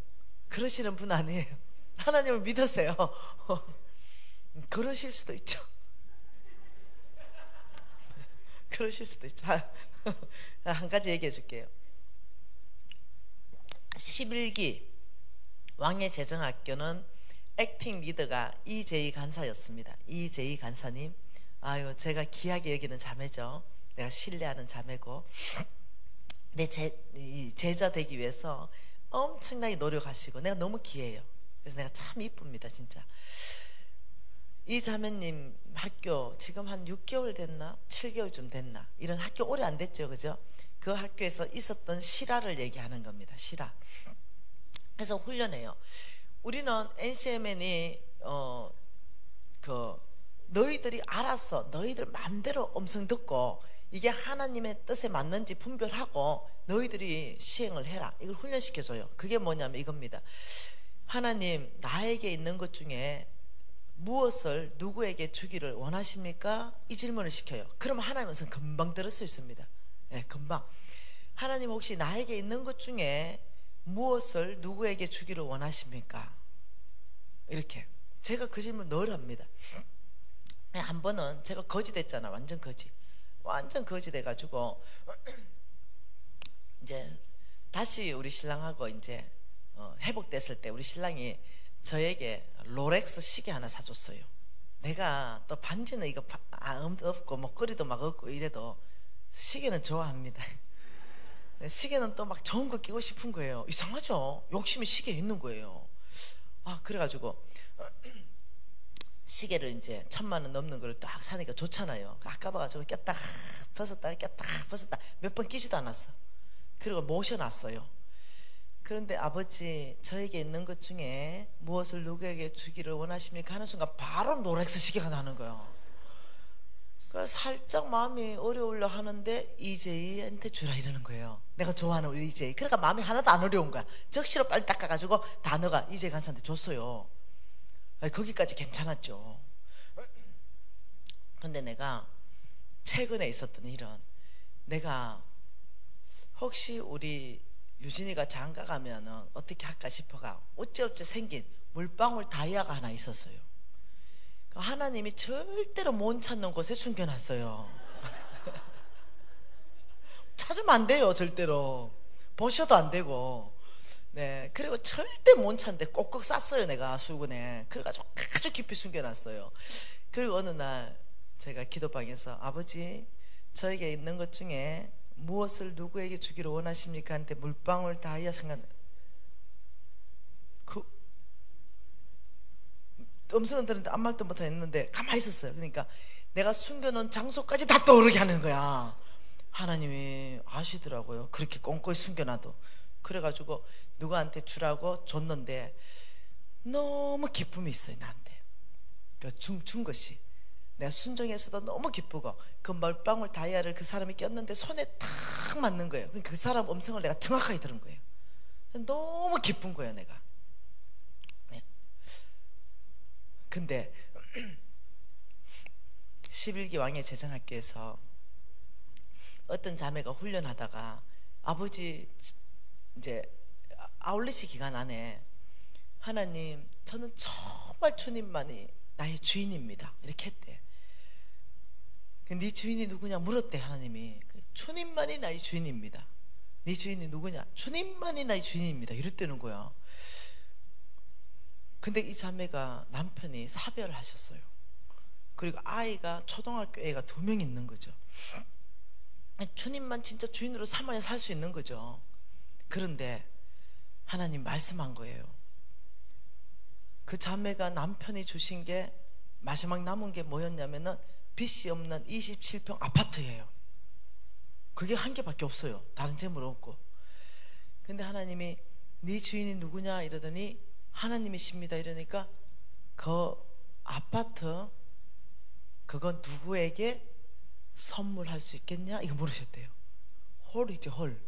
그러시는 분 아니에요. 하나님을 믿으세요. 그러실 수도 있죠. 그러실 수도 있죠. 한 가지 얘기해 줄게요. 11기 왕의 재정학교는 액팅 리더가 이재희 간사였습니다. 이재희 간사님, 아유 제가 귀하게 여기는 자매죠. 내가 신뢰하는 자매고 내 제자 되기 위해서 엄청나게 노력하시고 내가 너무 귀해요. 그래서 내가 참 이쁩니다 진짜. 이 자매님 학교 지금 한 6개월 됐나 7개월쯤 됐나 이런 학교 오래 안 됐죠, 그죠? 그 학교에서 있었던 실화를 얘기하는 겁니다. 실화. 그래서 훈련해요. 우리는 NCMN이 너희들이 알아서 너희들 마음대로 음성 듣고 이게 하나님의 뜻에 맞는지 분별하고 너희들이 시행을 해라. 이걸 훈련시켜줘요. 그게 뭐냐면 이겁니다. 하나님 나에게 있는 것 중에 무엇을 누구에게 주기를 원하십니까? 이 질문을 시켜요. 그러면 하나님은 금방 들을 수 있습니다. 네, 금방. 하나님 혹시 나에게 있는 것 중에 무엇을 누구에게 주기를 원하십니까? 이렇게 제가 그 질문 늘 합니다. 한 번은 제가 거지 됐잖아. 완전 거지 돼가지고 이제 다시 우리 신랑하고 이제 회복됐을 때 우리 신랑이 저에게 롤렉스 시계 하나 사줬어요. 내가 또 반지는 이거 없고 목걸이도 막 없고 이래도 시계는 좋아합니다. 시계는 또 막 좋은 거 끼고 싶은 거예요. 이상하죠? 욕심이 시계에 있는 거예요. 그래가지고 시계를 이제 1,000만 원 넘는 걸 딱 사니까 좋잖아요. 아까봐가지고 꼈다 벗었다 몇 번 끼지도 않았어. 그리고 모셔놨어요. 그런데 아버지 저에게 있는 것 중에 무엇을 누구에게 주기를 원하십니까? 하는 순간 바로 롤렉스 시계가 나는 거예요. 그러니까 살짝 마음이 어려울려 하는데 이재희한테 주라 이러는 거예요. 내가 좋아하는 우리 이재희. 그러니까 마음이 하나도 안 어려운 거야. 적시로 빨리 닦아가지고 단어가 이재희 간사한테 줬어요. 거기까지 괜찮았죠. 근데 내가 최근에 있었던 일은 내가 혹시 우리 유진이가 장가 가면은 어떻게 할까 싶어가 어찌어찌 생긴 물방울 다이아가 하나 있었어요. 하나님이 절대로 못 찾는 곳에 숨겨놨어요. 찾으면 안 돼요. 절대로 보셔도 안 되고. 네, 그리고 절대 못 찾는데 꼭꼭 쌌어요. 내가 수건에. 그래가지고 아주 깊이 숨겨놨어요. 그리고 어느 날 제가 기도방에서 아버지 저에게 있는 것 중에 무엇을 누구에게 주기를 원하십니까? 한테 물방울 다이아 생각. 음성은 들었는데 아무 말도 못 했는데 가만히 있었어요. 그러니까 내가 숨겨놓은 장소까지 다 떠오르게 하는 거야. 하나님이 아시더라고요. 그렇게 꼼꼼히 숨겨놔도. 그래가지고 누구한테 주라고 줬는데 너무 기쁨이 있어요. 나한테 준 것이. 내가 순종해서도 너무 기쁘고 그 물방울 다이아를 그 사람이 꼈는데 손에 탁 맞는 거예요. 그 사람 음성을 내가 정확하게 들은 거예요. 너무 기쁜 거예요. 내가. 네. 근데 11기 왕의 재정학교에서 어떤 자매가 훈련하다가 아버지 이제 아울렛이 기간 안에 하나님 저는 정말 주님만이 나의 주인입니다 이렇게 했대. 네 주인이 누구냐 물었대. 하나님이 주님만이 나의 주인입니다. 네 주인이 누구냐? 주님만이 나의 주인입니다 이랬다는 거야. 근데 이 자매가 남편이 사별을 하셨어요. 그리고 아이가 초등학교 애가 2명 있는 거죠. 주님만 진짜 주인으로 삼아야 살 수 있는 거죠. 그런데 하나님 말씀한 거예요. 그 자매가 남편이 주신 게 마지막 남은 게 뭐였냐면은 빚이 없는 27평 아파트예요. 그게 한 개밖에 없어요. 다른 재물 없고. 근데 하나님이 네 주인이 누구냐 이러더니 하나님이십니다 이러니까 그 아파트 그건 누구에게 선물할 수 있겠냐? 이거 물으셨대요. 헐이죠, 헐.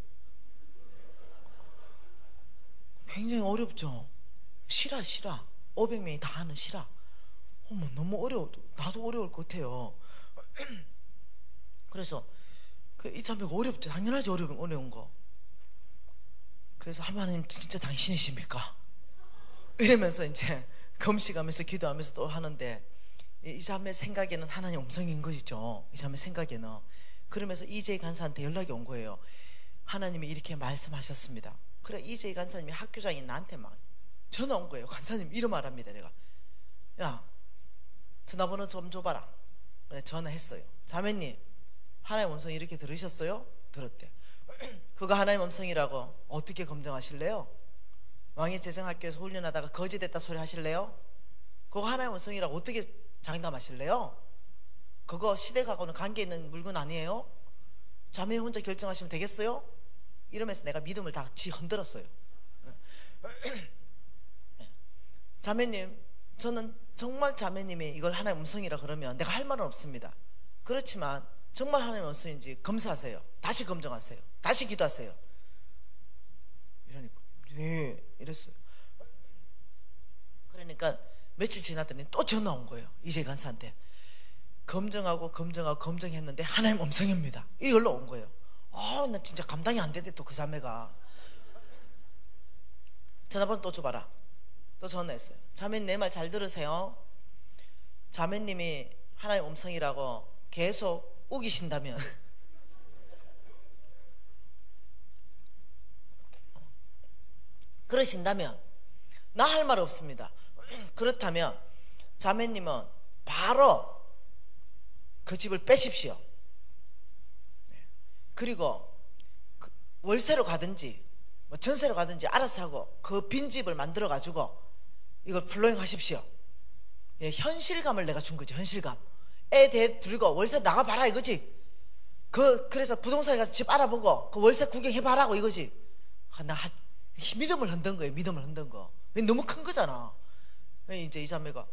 굉장히 어렵죠. 실화 500명이 다 하는 실화. 어머, 너무 어려워. 나도 어려울 것 같아요. 그래서 이 참배가 어렵죠. 당연하지, 어려운 거. 그래서 하나님 진짜 당신이십니까? 이러면서 이제 금식하면서 기도하면서 또 하는데, 이 자매 생각에는 하나님 음성인 것이죠. 이 자매 생각에는. 그러면서 이재희 간사한테 연락이 온 거예요. 하나님이 이렇게 말씀하셨습니다. 그래, 이재희 간사님이 학교장인 나한테 막 전화 온 거예요. 간사님 이름 말합니다. 내가, 야, 전화번호 좀 줘봐라. 전화했어요. 자매님, 하나님 음성 이렇게 들으셨어요? 들었대. 그거 하나님 음성이라고 어떻게 검증하실래요? 왕의 재정학교에서 훈련하다가 거지됐다 소리 하실래요? 그거 하나님 음성이라고 어떻게 장담하실래요? 그거 시댁하고는 관계 있는 물건 아니에요? 자매 혼자 결정하시면 되겠어요? 이러면서 내가 믿음을 다 흔들었어요. 자매님, 저는 정말 자매님이 이걸 하나님 음성이라 그러면 내가 할 말은 없습니다. 그렇지만 정말 하나님 음성인지 검사하세요. 다시 검증하세요. 다시 기도하세요. 이러니까 네, 이랬어요. 그러니까 며칠 지났더니 또 전화 온 거예요. 이재희 간사한테. 검증했는데 하나님 음성입니다. 이걸로 온 거예요. 나 진짜 감당이 안 되대. 또 그 자매가 전화번호 또 줘봐라. 또 전화했어요. 자매님, 내 말 잘 들으세요. 자매님이 하나님 음성이라고 계속 우기신다면 그러신다면 나 할 말 없습니다. 그렇다면 자매님은 바로 그 집을 빼십시오. 그리고 월세로 가든지 전세로 가든지 알아서 하고 그 빈집을 만들어 가지고 이걸 플로잉 하십시오. 예, 현실감을 내가 준 거지. 현실감. 애 대 들고 월세 나가봐라 이거지. 그래서 부동산에 가서 집 알아보고 그 월세 구경해봐라고 이거지. 나 믿음을 흔든 거예요. 믿음을 흔든 거. 너무 큰 거잖아. 이제 이 자매가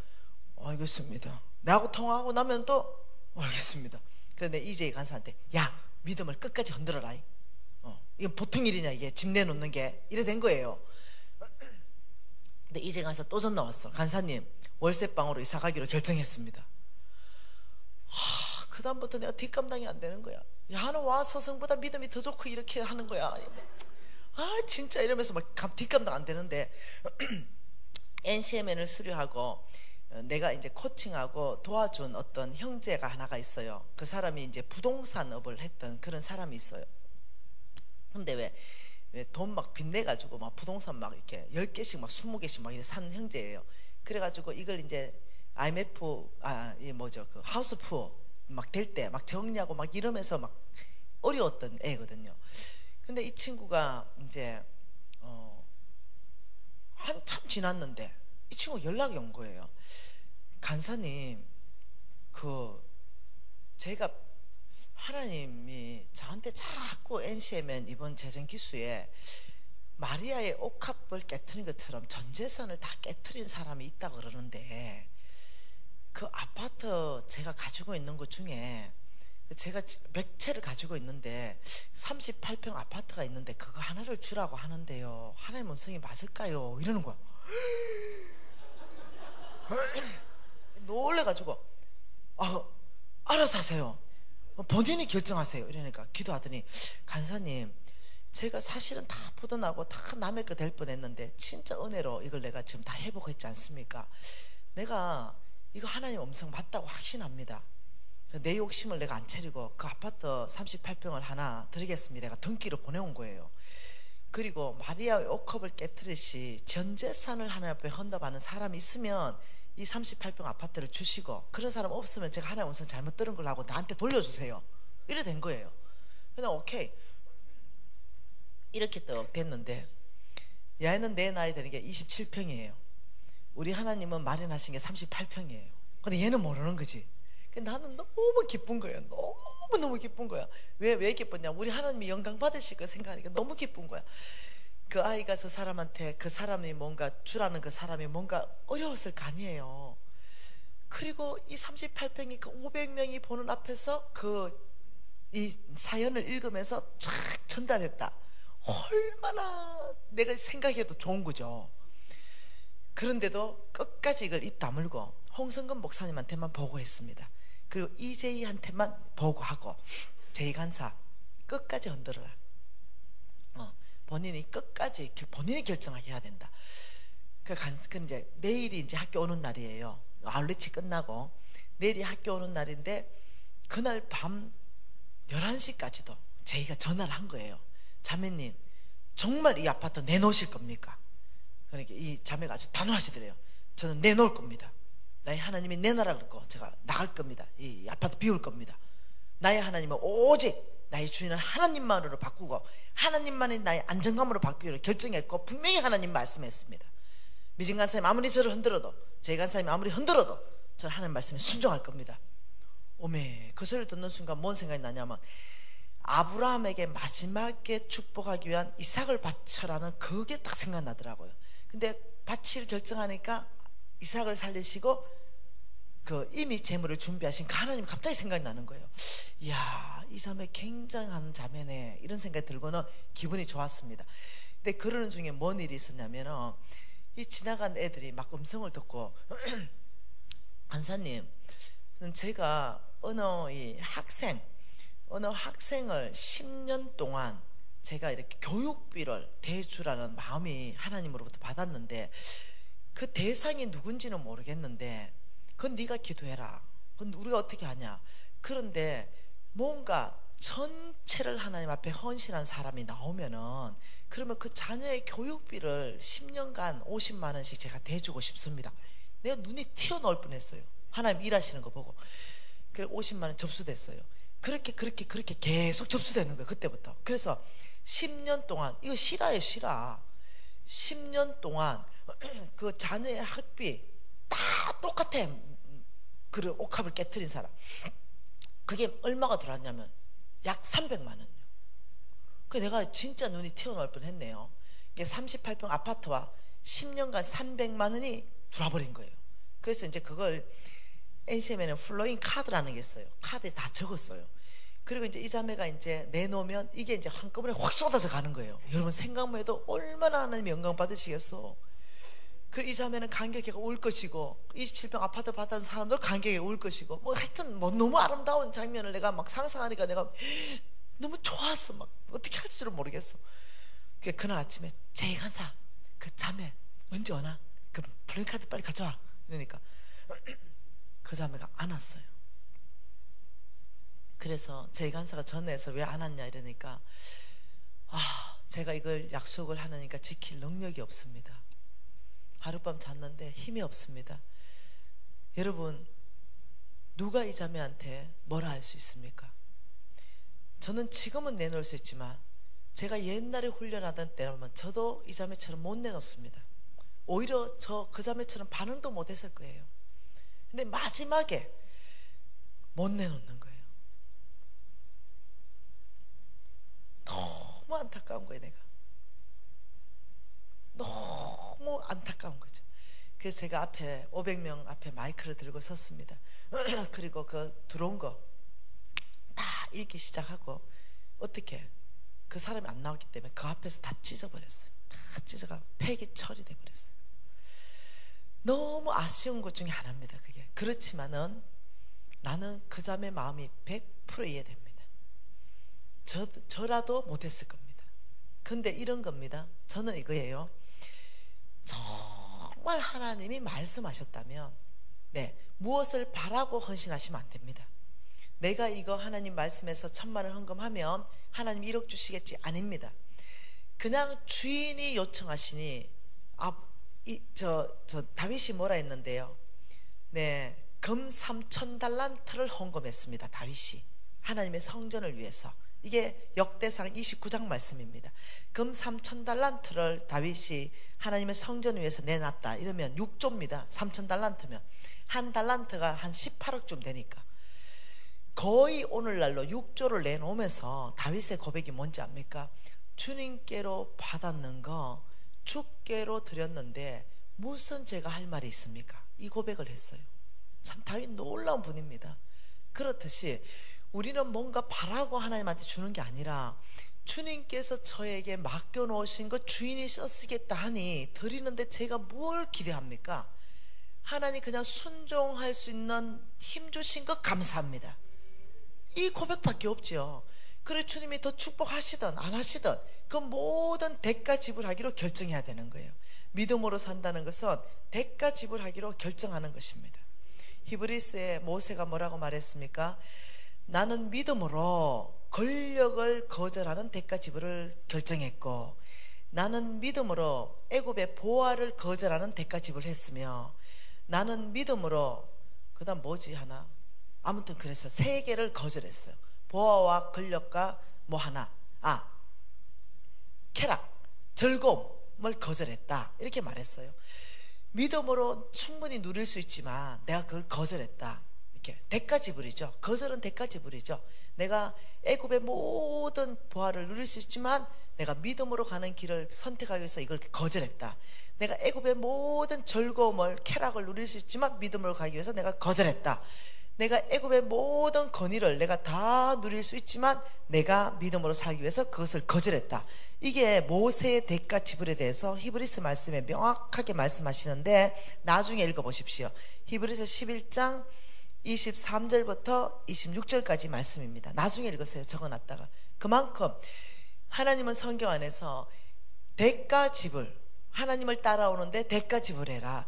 알겠습니다. 나하고 통화하고 나면 또 알겠습니다. 그런데 이재희 간사한테, 야, 믿음을 끝까지 흔들어라. 이건 보통 일이냐, 이게 집 내놓는 게. 이래 된 거예요. 근데 이재희 간사 또 전화 왔어. 간사님, 월세방으로 이사 가기로 결정했습니다. 그 다음부터 내가 뒷감당이 안 되는 거야. 야, 너 와, 서성보다 믿음이 더 좋고 이렇게 하는 거야. 진짜 이러면서 막 뒷감당 안 되는데 NCMN을 수료하고 내가 이제 코칭하고 도와준 어떤 형제가 하나가 있어요. 그 사람이 이제 부동산업을 했던 그런 사람이 있어요. 근데 왜 돈 막 빚내가지고 막 부동산 막 이렇게 10개씩 막 20개씩 막 이렇게 산 형제예요. 그래가지고 이걸 이제 IMF, 그 하우스 푸어 막 될 때 막 정리하고 막 이러면서 막 어려웠던 애거든요. 근데 이 친구가 이제 한참 지났는데 이 친구 연락이 온 거예요. 간사님, 제가 하나님이 저한테 자꾸 NCMN 이번 재정기수에 마리아의 옥합을 깨트린 것처럼 전 재산을 다 깨트린 사람이 있다고 그러는데, 그 아파트 제가 가지고 있는 것 중에 제가 몇 채를 가지고 있는데 38평 아파트가 있는데 그거 하나를 주라고 하는데요, 하나님 음성이 맞을까요? 이러는 거야. 놀래가지고 알아서 하세요, 본인이 결정하세요 이러니까 기도하더니, 간사님, 제가 사실은 다 포도나고 다 남의 거 될 뻔했는데 진짜 은혜로 이걸 내가 지금 다 회복했지 않습니까? 내가 이거 하나님 음성 맞다고 확신합니다. 내 욕심을 내가 안 차리고 그 아파트 38평을 하나 드리겠습니다. 내가 등기로 보내온 거예요. 그리고 마리아의 옥합을 깨뜨리시 전 재산을 하나님 앞에 헌납하는 사람이 있으면 이 38평 아파트를 주시고, 그런 사람 없으면 제가 하나님 음성 잘못 들은 걸 하고 나한테 돌려주세요. 이래 된 거예요. 그냥 오케이 이렇게 또 됐는데, 얘는 내 나이 되는 게 27평이에요 우리 하나님은 마련하신 게 38평이에요 근데 얘는 모르는 거지. 근데 나는 너무 기쁜 거예요. 너무 기쁜 거야. 왜 기뻤냐, 우리 하나님이 영광 받으실 거 생각하니까 너무 기쁜 거야. 그 아이가 저 사람한테, 그 사람이 뭔가 주라는 그 사람이 뭔가 어려웠을 거 아니에요. 그리고 이 38평이 그 500명이 보는 앞에서 이 사연을 읽으면서 쫙 전달했다. 얼마나 내가 생각해도 좋은 거죠. 그런데도 끝까지 이걸 입 다물고 홍성근 목사님한테만 보고했습니다. 그리고 이재희한테만 보고하고, 제희 간사 끝까지 흔들어라. 본인이 끝까지 본인이 결정하게 해야 된다. 그 이제 내일이 이제 학교 오는 날이에요. 아울렛이 끝나고 내일이 학교 오는 날인데, 그날 밤 11시까지도 제희가 전화를 한 거예요. 자매님, 정말 이 아파트 내놓으실 겁니까? 그러니까 이 자매가 아주 단호하시더래요. 저는 내놓을 겁니다. 나의 하나님이 내놔라 그랬고 제가 나갈 겁니다. 이 아파트 비울 겁니다. 나의 하나님은 오직 나의 주인은 하나님만으로 바꾸고 하나님만이 나의 안정감으로 바꾸기로 결정했고 분명히 하나님 말씀했습니다. 미진 간사님 아무리 저를 흔들어도, 제 간사님이 아무리 흔들어도 저는 하나님 말씀에 순종할 겁니다. 오메, 그 소리를 듣는 순간 뭔 생각이 나냐면, 아브라함에게 마지막에 축복하기 위한 이삭을 바쳐라는 그게 딱 생각나더라고요. 근데 바치를 결정하니까 이삭을 살리시고 이미 재물을 준비하신 그 하나님 갑자기 생각이 나는 거예요. 이야, 이 자매 굉장한 자매네, 이런 생각이 들고는 기분이 좋았습니다. 근데 그러는 중에 뭔 일이 있었냐면, 이 지나간 애들이 막 음성을 듣고 간사님, 제가 어느 학생을 10년 동안 제가 이렇게 교육비를 대주라는 마음이 하나님으로부터 받았는데, 그 대상이 누군지는 모르겠는데 그건 네가 기도해라. 그건 우리가 어떻게 하냐. 그런데 뭔가 전체를 하나님 앞에 헌신한 사람이 나오면은, 그러면 그 자녀의 교육비를 10년간 50만 원씩 제가 대주고 싶습니다. 내가 눈이 튀어나올 뻔했어요. 하나님 일하시는 거 보고. 그래 50만 원 접수됐어요. 그렇게 계속 접수되는 거예요. 그때부터. 그래서 10년 동안, 이거 실화예요, 실화. 10년 동안 그 자녀의 학비 다 똑같아. 그 옥합을 깨트린 사람, 그게 얼마가 들어왔냐면 약 300만 원요. 그 내가 진짜 눈이 튀어나올 뻔했네요. 이게 38평 아파트와 10년간 300만 원이 들어와버린 거예요. 그래서 이제 그걸 NCM에는 플로잉 카드라는 게 있어요. 카드에 다 적었어요. 그리고 이제 이 자매가 이제 내놓으면 이게 이제 한꺼번에 확 쏟아져 가는 거예요. 여러분 생각만 해도 얼마나 하나님 영광 받으시겠어. 그 이 자매는 감격에 울 것이고, 27평 아파트 받은 사람도 감격에 울 것이고, 뭐 하여튼 뭐 너무 아름다운 장면을 내가 막 상상하니까 내가 너무 좋았어. 막 어떻게 할 줄을 모르겠어. 그날 아침에 제희 간사, 그 자매 언제 오나? 그 플로잉 카드 빨리 가져와. 그러니까 그 자매가 안 왔어요. 그래서 제희 간사가 전화해서 왜 안 왔냐 이러니까, 제가 이걸 약속을 하니까 지킬 능력이 없습니다. 하룻밤 잤는데 힘이 없습니다. 여러분, 누가 이 자매한테 뭐라 할 수 있습니까? 저는 지금은 내놓을 수 있지만 제가 옛날에 훈련하던 때라면 저도 이 자매처럼 못 내놓습니다. 오히려 그 자매처럼 반응도 못 했을 거예요. 근데 마지막에 못 내놓는 거예요. 너무 안타까운 거예요. 내가 너무 안타까운 거죠. 그래서 제가 앞에 500명 앞에 마이크를 들고 섰습니다. 그리고 그 들어온 거 다 읽기 시작하고, 어떻게 그 사람이 안 나왔기 때문에 그 앞에서 다 찢어버렸어요. 다 찢어가 폐기 처리돼 버렸어요. 너무 아쉬운 것 중에 하나입니다. 그게. 그렇지만은 나는 그 자매 마음이 100% 이해됩니다. 저라도 못했을 겁니다. 근데 이런 겁니다. 저는 이거예요. 정말 하나님이 말씀하셨다면 무엇을 바라고 헌신하시면 안 됩니다. 내가 이거 하나님 말씀에서 1000만 원 헌금하면 하나님 1억 주시겠지? 아닙니다. 그냥 주인이 요청하시니, 다윗이 뭐라 했는데요? 금 3000달란트를 헌금했습니다. 다윗이 하나님의 성전을 위해서. 이게 역대상 29장 말씀입니다. 금 3000달란트를 다윗이 하나님의 성전을 위해서 내놨다. 이러면 6조입니다. 3000달란트면 한 달란트가 한 18억쯤 되니까 거의 오늘날로 6조를 내놓으면서 다윗의 고백이 뭔지 압니까? 주님께로 받았는 거 주께로 드렸는데 무슨 제가 할 말이 있습니까? 이 고백을 했어요. 참 다윗 놀라운 분입니다. 그렇듯이 우리는 뭔가 바라고 하나님한테 주는 게 아니라 주님께서 저에게 맡겨놓으신 것 주인이 써쓰겠다 하니 드리는데 제가 뭘 기대합니까? 하나님 그냥 순종할 수 있는 힘 주신 것 감사합니다. 이 고백밖에 없지요. 그래 주님이 더 축복하시든 안 하시든 그 모든 대가 지불하기로 결정해야 되는 거예요. 믿음으로 산다는 것은 대가 지불하기로 결정하는 것입니다. 히브리스에 모세가 뭐라고 말했습니까? 나는 믿음으로 권력을 거절하는 대가 지불을 결정했고, 나는 믿음으로 애굽의 보화를 거절하는 대가 지불을 했으며, 나는 믿음으로 그다음 뭐지 하나? 아무튼 그래서 세 개를 거절했어요. 보화와 권력과 뭐 하나? 쾌락, 즐거움을 거절했다. 이렇게 말했어요. 믿음으로 충분히 누릴 수 있지만 내가 그걸 거절했다. 이렇게 대가 지불이죠. 거절은 대가 지불이죠. 내가 애굽의 모든 보화를 누릴 수 있지만 내가 믿음으로 가는 길을 선택하기 위해서 이걸 거절했다. 내가 애굽의 모든 즐거움을 쾌락을 누릴 수 있지만 믿음으로 가기 위해서 내가 거절했다. 내가 애굽의 모든 권위를 내가 다 누릴 수 있지만 내가 믿음으로 살기 위해서 그것을 거절했다. 이게 모세의 대가 지불에 대해서 히브리서 말씀에 명확하게 말씀하시는데 나중에 읽어보십시오. 히브리서 11장 23절부터 26절까지 말씀입니다. 나중에 읽으세요. 적어놨다가. 그만큼 하나님은 성경 안에서 대가 지불, 하나님을 따라오는데 대가 지불해라.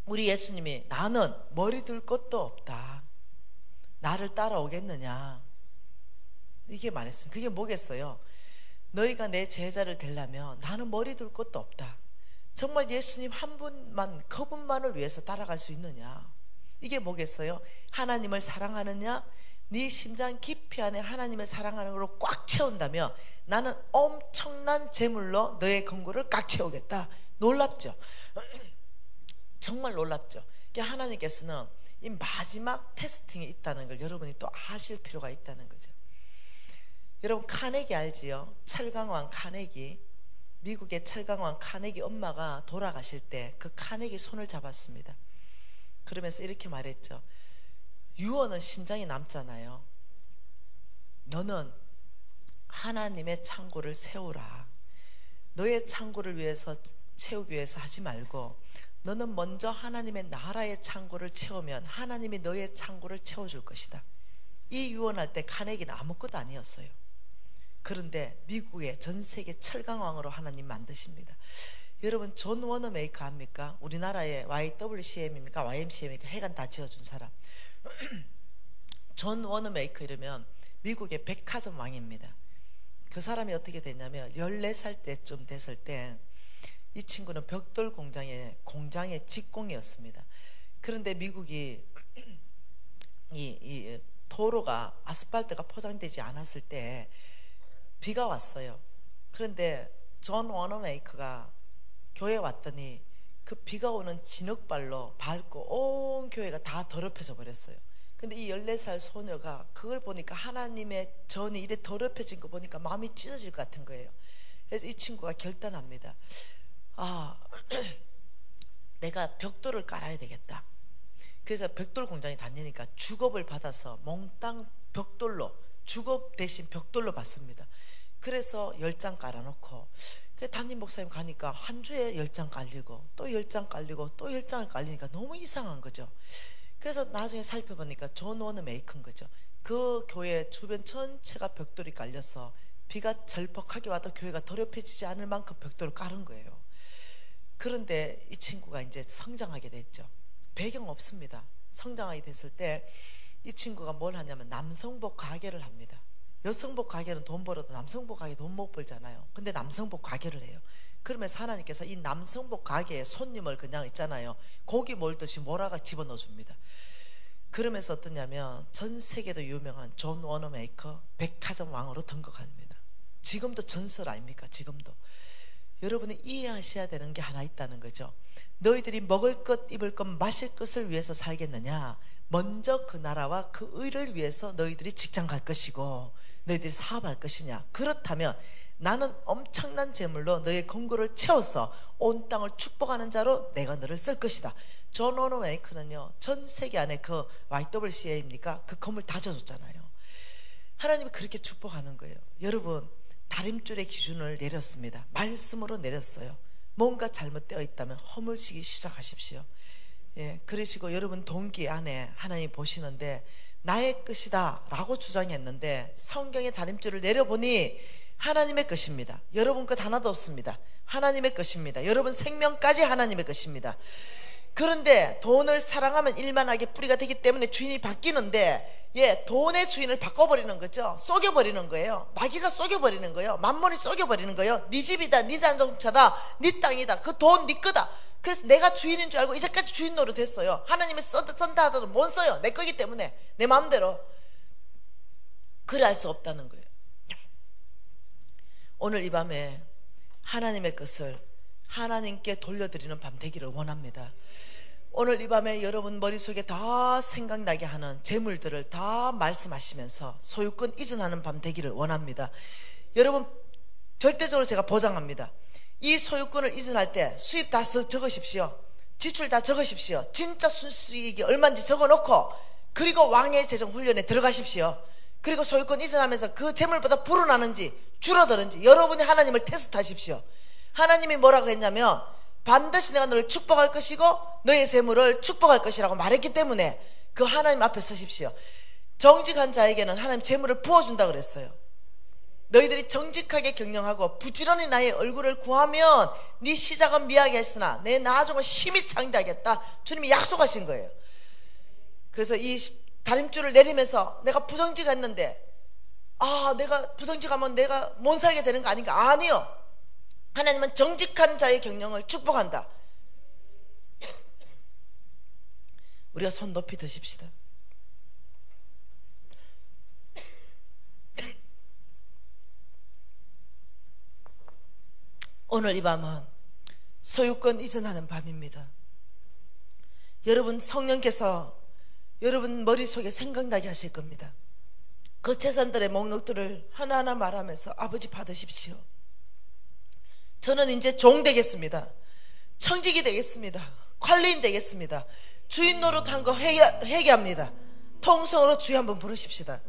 우리 예수님이 나는 머리 둘 것도 없다. 나를 따라오겠느냐. 이게 말했습니다. 그게 뭐겠어요? 너희가 내 제자를 되려면 나는 머리 둘 것도 없다. 정말 예수님 한 분만, 그분만을 위해서 따라갈 수 있느냐. 이게 뭐겠어요? 하나님을 사랑하느냐? 네 심장 깊이 안에 하나님을 사랑하는 걸로 꽉 채운다면 나는 엄청난 재물로 너의 근고를 꽉 채우겠다. 놀랍죠? 정말 놀랍죠? 하나님께서는 이 마지막 테스팅이 있다는 걸 여러분이 또 아실 필요가 있다는 거죠. 여러분 카네기 알지요? 철강왕 카네기, 미국의 철강왕 카네기 엄마가 돌아가실 때 그 카네기 손을 잡았습니다. 그러면서 이렇게 말했죠. 유언은 심장이 남잖아요. 너는 하나님의 창고를 세우라. 너의 창고를 위해서 채우기 위해서 하지 말고 너는 먼저 하나님의 나라의 창고를 채우면 하나님이 너의 창고를 채워줄 것이다. 이 유언할 때 카네기는 아무것도 아니었어요. 그런데 미국의 전 세계 철강왕으로 하나님 만드십니다. 여러분 존 워너메이커 합니까? 우리나라의 YWCM입니까? YMCM입니까? 해간 다 지어준 사람. 존 워너메이커 이러면 미국의 백화점 왕입니다. 그 사람이 어떻게 됐냐면 14살 때쯤 됐을 때 이 친구는 벽돌 공장의 직공이었습니다. 그런데 미국이 이 도로가 아스팔트가 포장되지 않았을 때 비가 왔어요. 그런데 존 워너메이커가 교회에 왔더니 그 비가 오는 진흙발로 밟고 온 교회가 다 더럽혀져 버렸어요. 근데 이 14살 소녀가 그걸 보니까 하나님의 전이 이래 더럽혀진 거 보니까 마음이 찢어질 것 같은 거예요. 그래서 이 친구가 결단합니다. 내가 벽돌을 깔아야 되겠다. 그래서 벽돌 공장에 다니니까 주겁을 받아서 몽땅 벽돌로, 주겁 대신 벽돌로 받습니다. 그래서 10장 깔아놓고 담임 목사님 가니까 한 주에 10장 깔리고 또 10장 깔리고 또 10장을 깔리니까 너무 이상한 거죠. 그래서 나중에 살펴보니까 존 워너메이커인 거죠. 그 교회 주변 전체가 벽돌이 깔려서 비가 절퍽하게 와도 교회가 더럽혀지지 않을 만큼 벽돌을 깔은 거예요. 그런데 이 친구가 이제 성장하게 됐죠. 배경 없습니다. 성장하게 됐을 때 이 친구가 뭘 하냐면 남성복 가게를 합니다. 여성복 가게는 돈 벌어도 남성복 가게 돈 못 벌잖아요. 근데 남성복 가게를 해요. 그러면서 하나님께서 이 남성복 가게에 손님을 그냥 있잖아요. 고기 몰듯이 몰아가 집어넣어 줍니다. 그러면서 어떠냐면 전 세계도 유명한 존 워너메이커 백화점 왕으로 등극합니다. 지금도 전설 아닙니까? 지금도. 여러분이 이해하셔야 되는 게 하나 있다는 거죠. 너희들이 먹을 것, 입을 것, 마실 것을 위해서 살겠느냐? 먼저 그 나라와 그 의를 위해서 너희들이 직장 갈 것이고 너희들이 사업할 것이냐? 그렇다면 나는 엄청난 재물로 너의 건고를 채워서 온 땅을 축복하는 자로 내가 너를 쓸 것이다. 존 워너웨이커는요, 전 세계 안에 그 YWCA입니까? 그 건물 다 져줬잖아요. 하나님이 그렇게 축복하는 거예요. 여러분, 다림줄의 기준을 내렸습니다. 말씀으로 내렸어요. 뭔가 잘못되어 있다면 허물시기 시작하십시오. 예, 그러시고 여러분 동기 안에 하나님 보시는데 나의 것이다 라고 주장했는데 성경의 다림줄을 내려보니 하나님의 것입니다. 여러분 것 하나도 없습니다. 하나님의 것입니다. 여러분 생명까지 하나님의 것입니다. 그런데 돈을 사랑하면 일만하게 뿌리가 되기 때문에 주인이 바뀌는데, 예, 돈의 주인을 바꿔버리는 거죠. 쏘겨버리는 거예요. 마귀가 쏘겨버리는 거예요. 만몬이 쏘겨버리는 거예요. 네 집이다, 네 자동차다, 네 땅이다, 그 돈 네 거다. 그래서 내가 주인인 줄 알고 이제까지 주인 노릇 했어요. 하나님이 쓴다 하더라도 못 써요. 내 거기 때문에 내 마음대로. 그래 할 수 없다는 거예요. 오늘 이 밤에 하나님의 것을 하나님께 돌려드리는 밤 되기를 원합니다. 오늘 이 밤에 여러분 머릿속에 다 생각나게 하는 재물들을 다 말씀하시면서 소유권 이전하는 밤 되기를 원합니다. 여러분 절대적으로 제가 보장합니다. 이 소유권을 이전할 때 수입 다 적으십시오. 지출 다 적으십시오. 진짜 순수익이 얼마인지 적어놓고, 그리고 왕의 재정 훈련에 들어가십시오. 그리고 소유권 이전하면서 그 재물보다 불어나는지 줄어드는지 여러분이 하나님을 테스트하십시오. 하나님이 뭐라고 했냐면 반드시 내가 너를 축복할 것이고 너의 재물을 축복할 것이라고 말했기 때문에 그 하나님 앞에 서십시오. 정직한 자에게는 하나님 재물을 부어준다 그랬어요. 너희들이 정직하게 경영하고 부지런히 나의 얼굴을 구하면 네 시작은 미하게 했으나 내 나중은 심히 창대하겠다. 주님이 약속하신 거예요. 그래서 이 다림줄을 내리면서 내가 부정직했는데 내가 부정직하면 내가 못 살게 되는 거 아닌가? 아니요. 하나님은 정직한 자의 경영을 축복한다. 우리가 손 높이 드십시다. 오늘 이 밤은 소유권 이전하는 밤입니다. 여러분 성령께서 여러분 머릿속에 생각나게 하실 겁니다. 그 재산들의 목록들을 하나하나 말하면서 아버지 받으십시오. 저는 이제 종 되겠습니다. 청직이 되겠습니다. 관리인 되겠습니다. 주인 노릇한 거 회개합니다. 통성으로 주여 한번 부르십시다.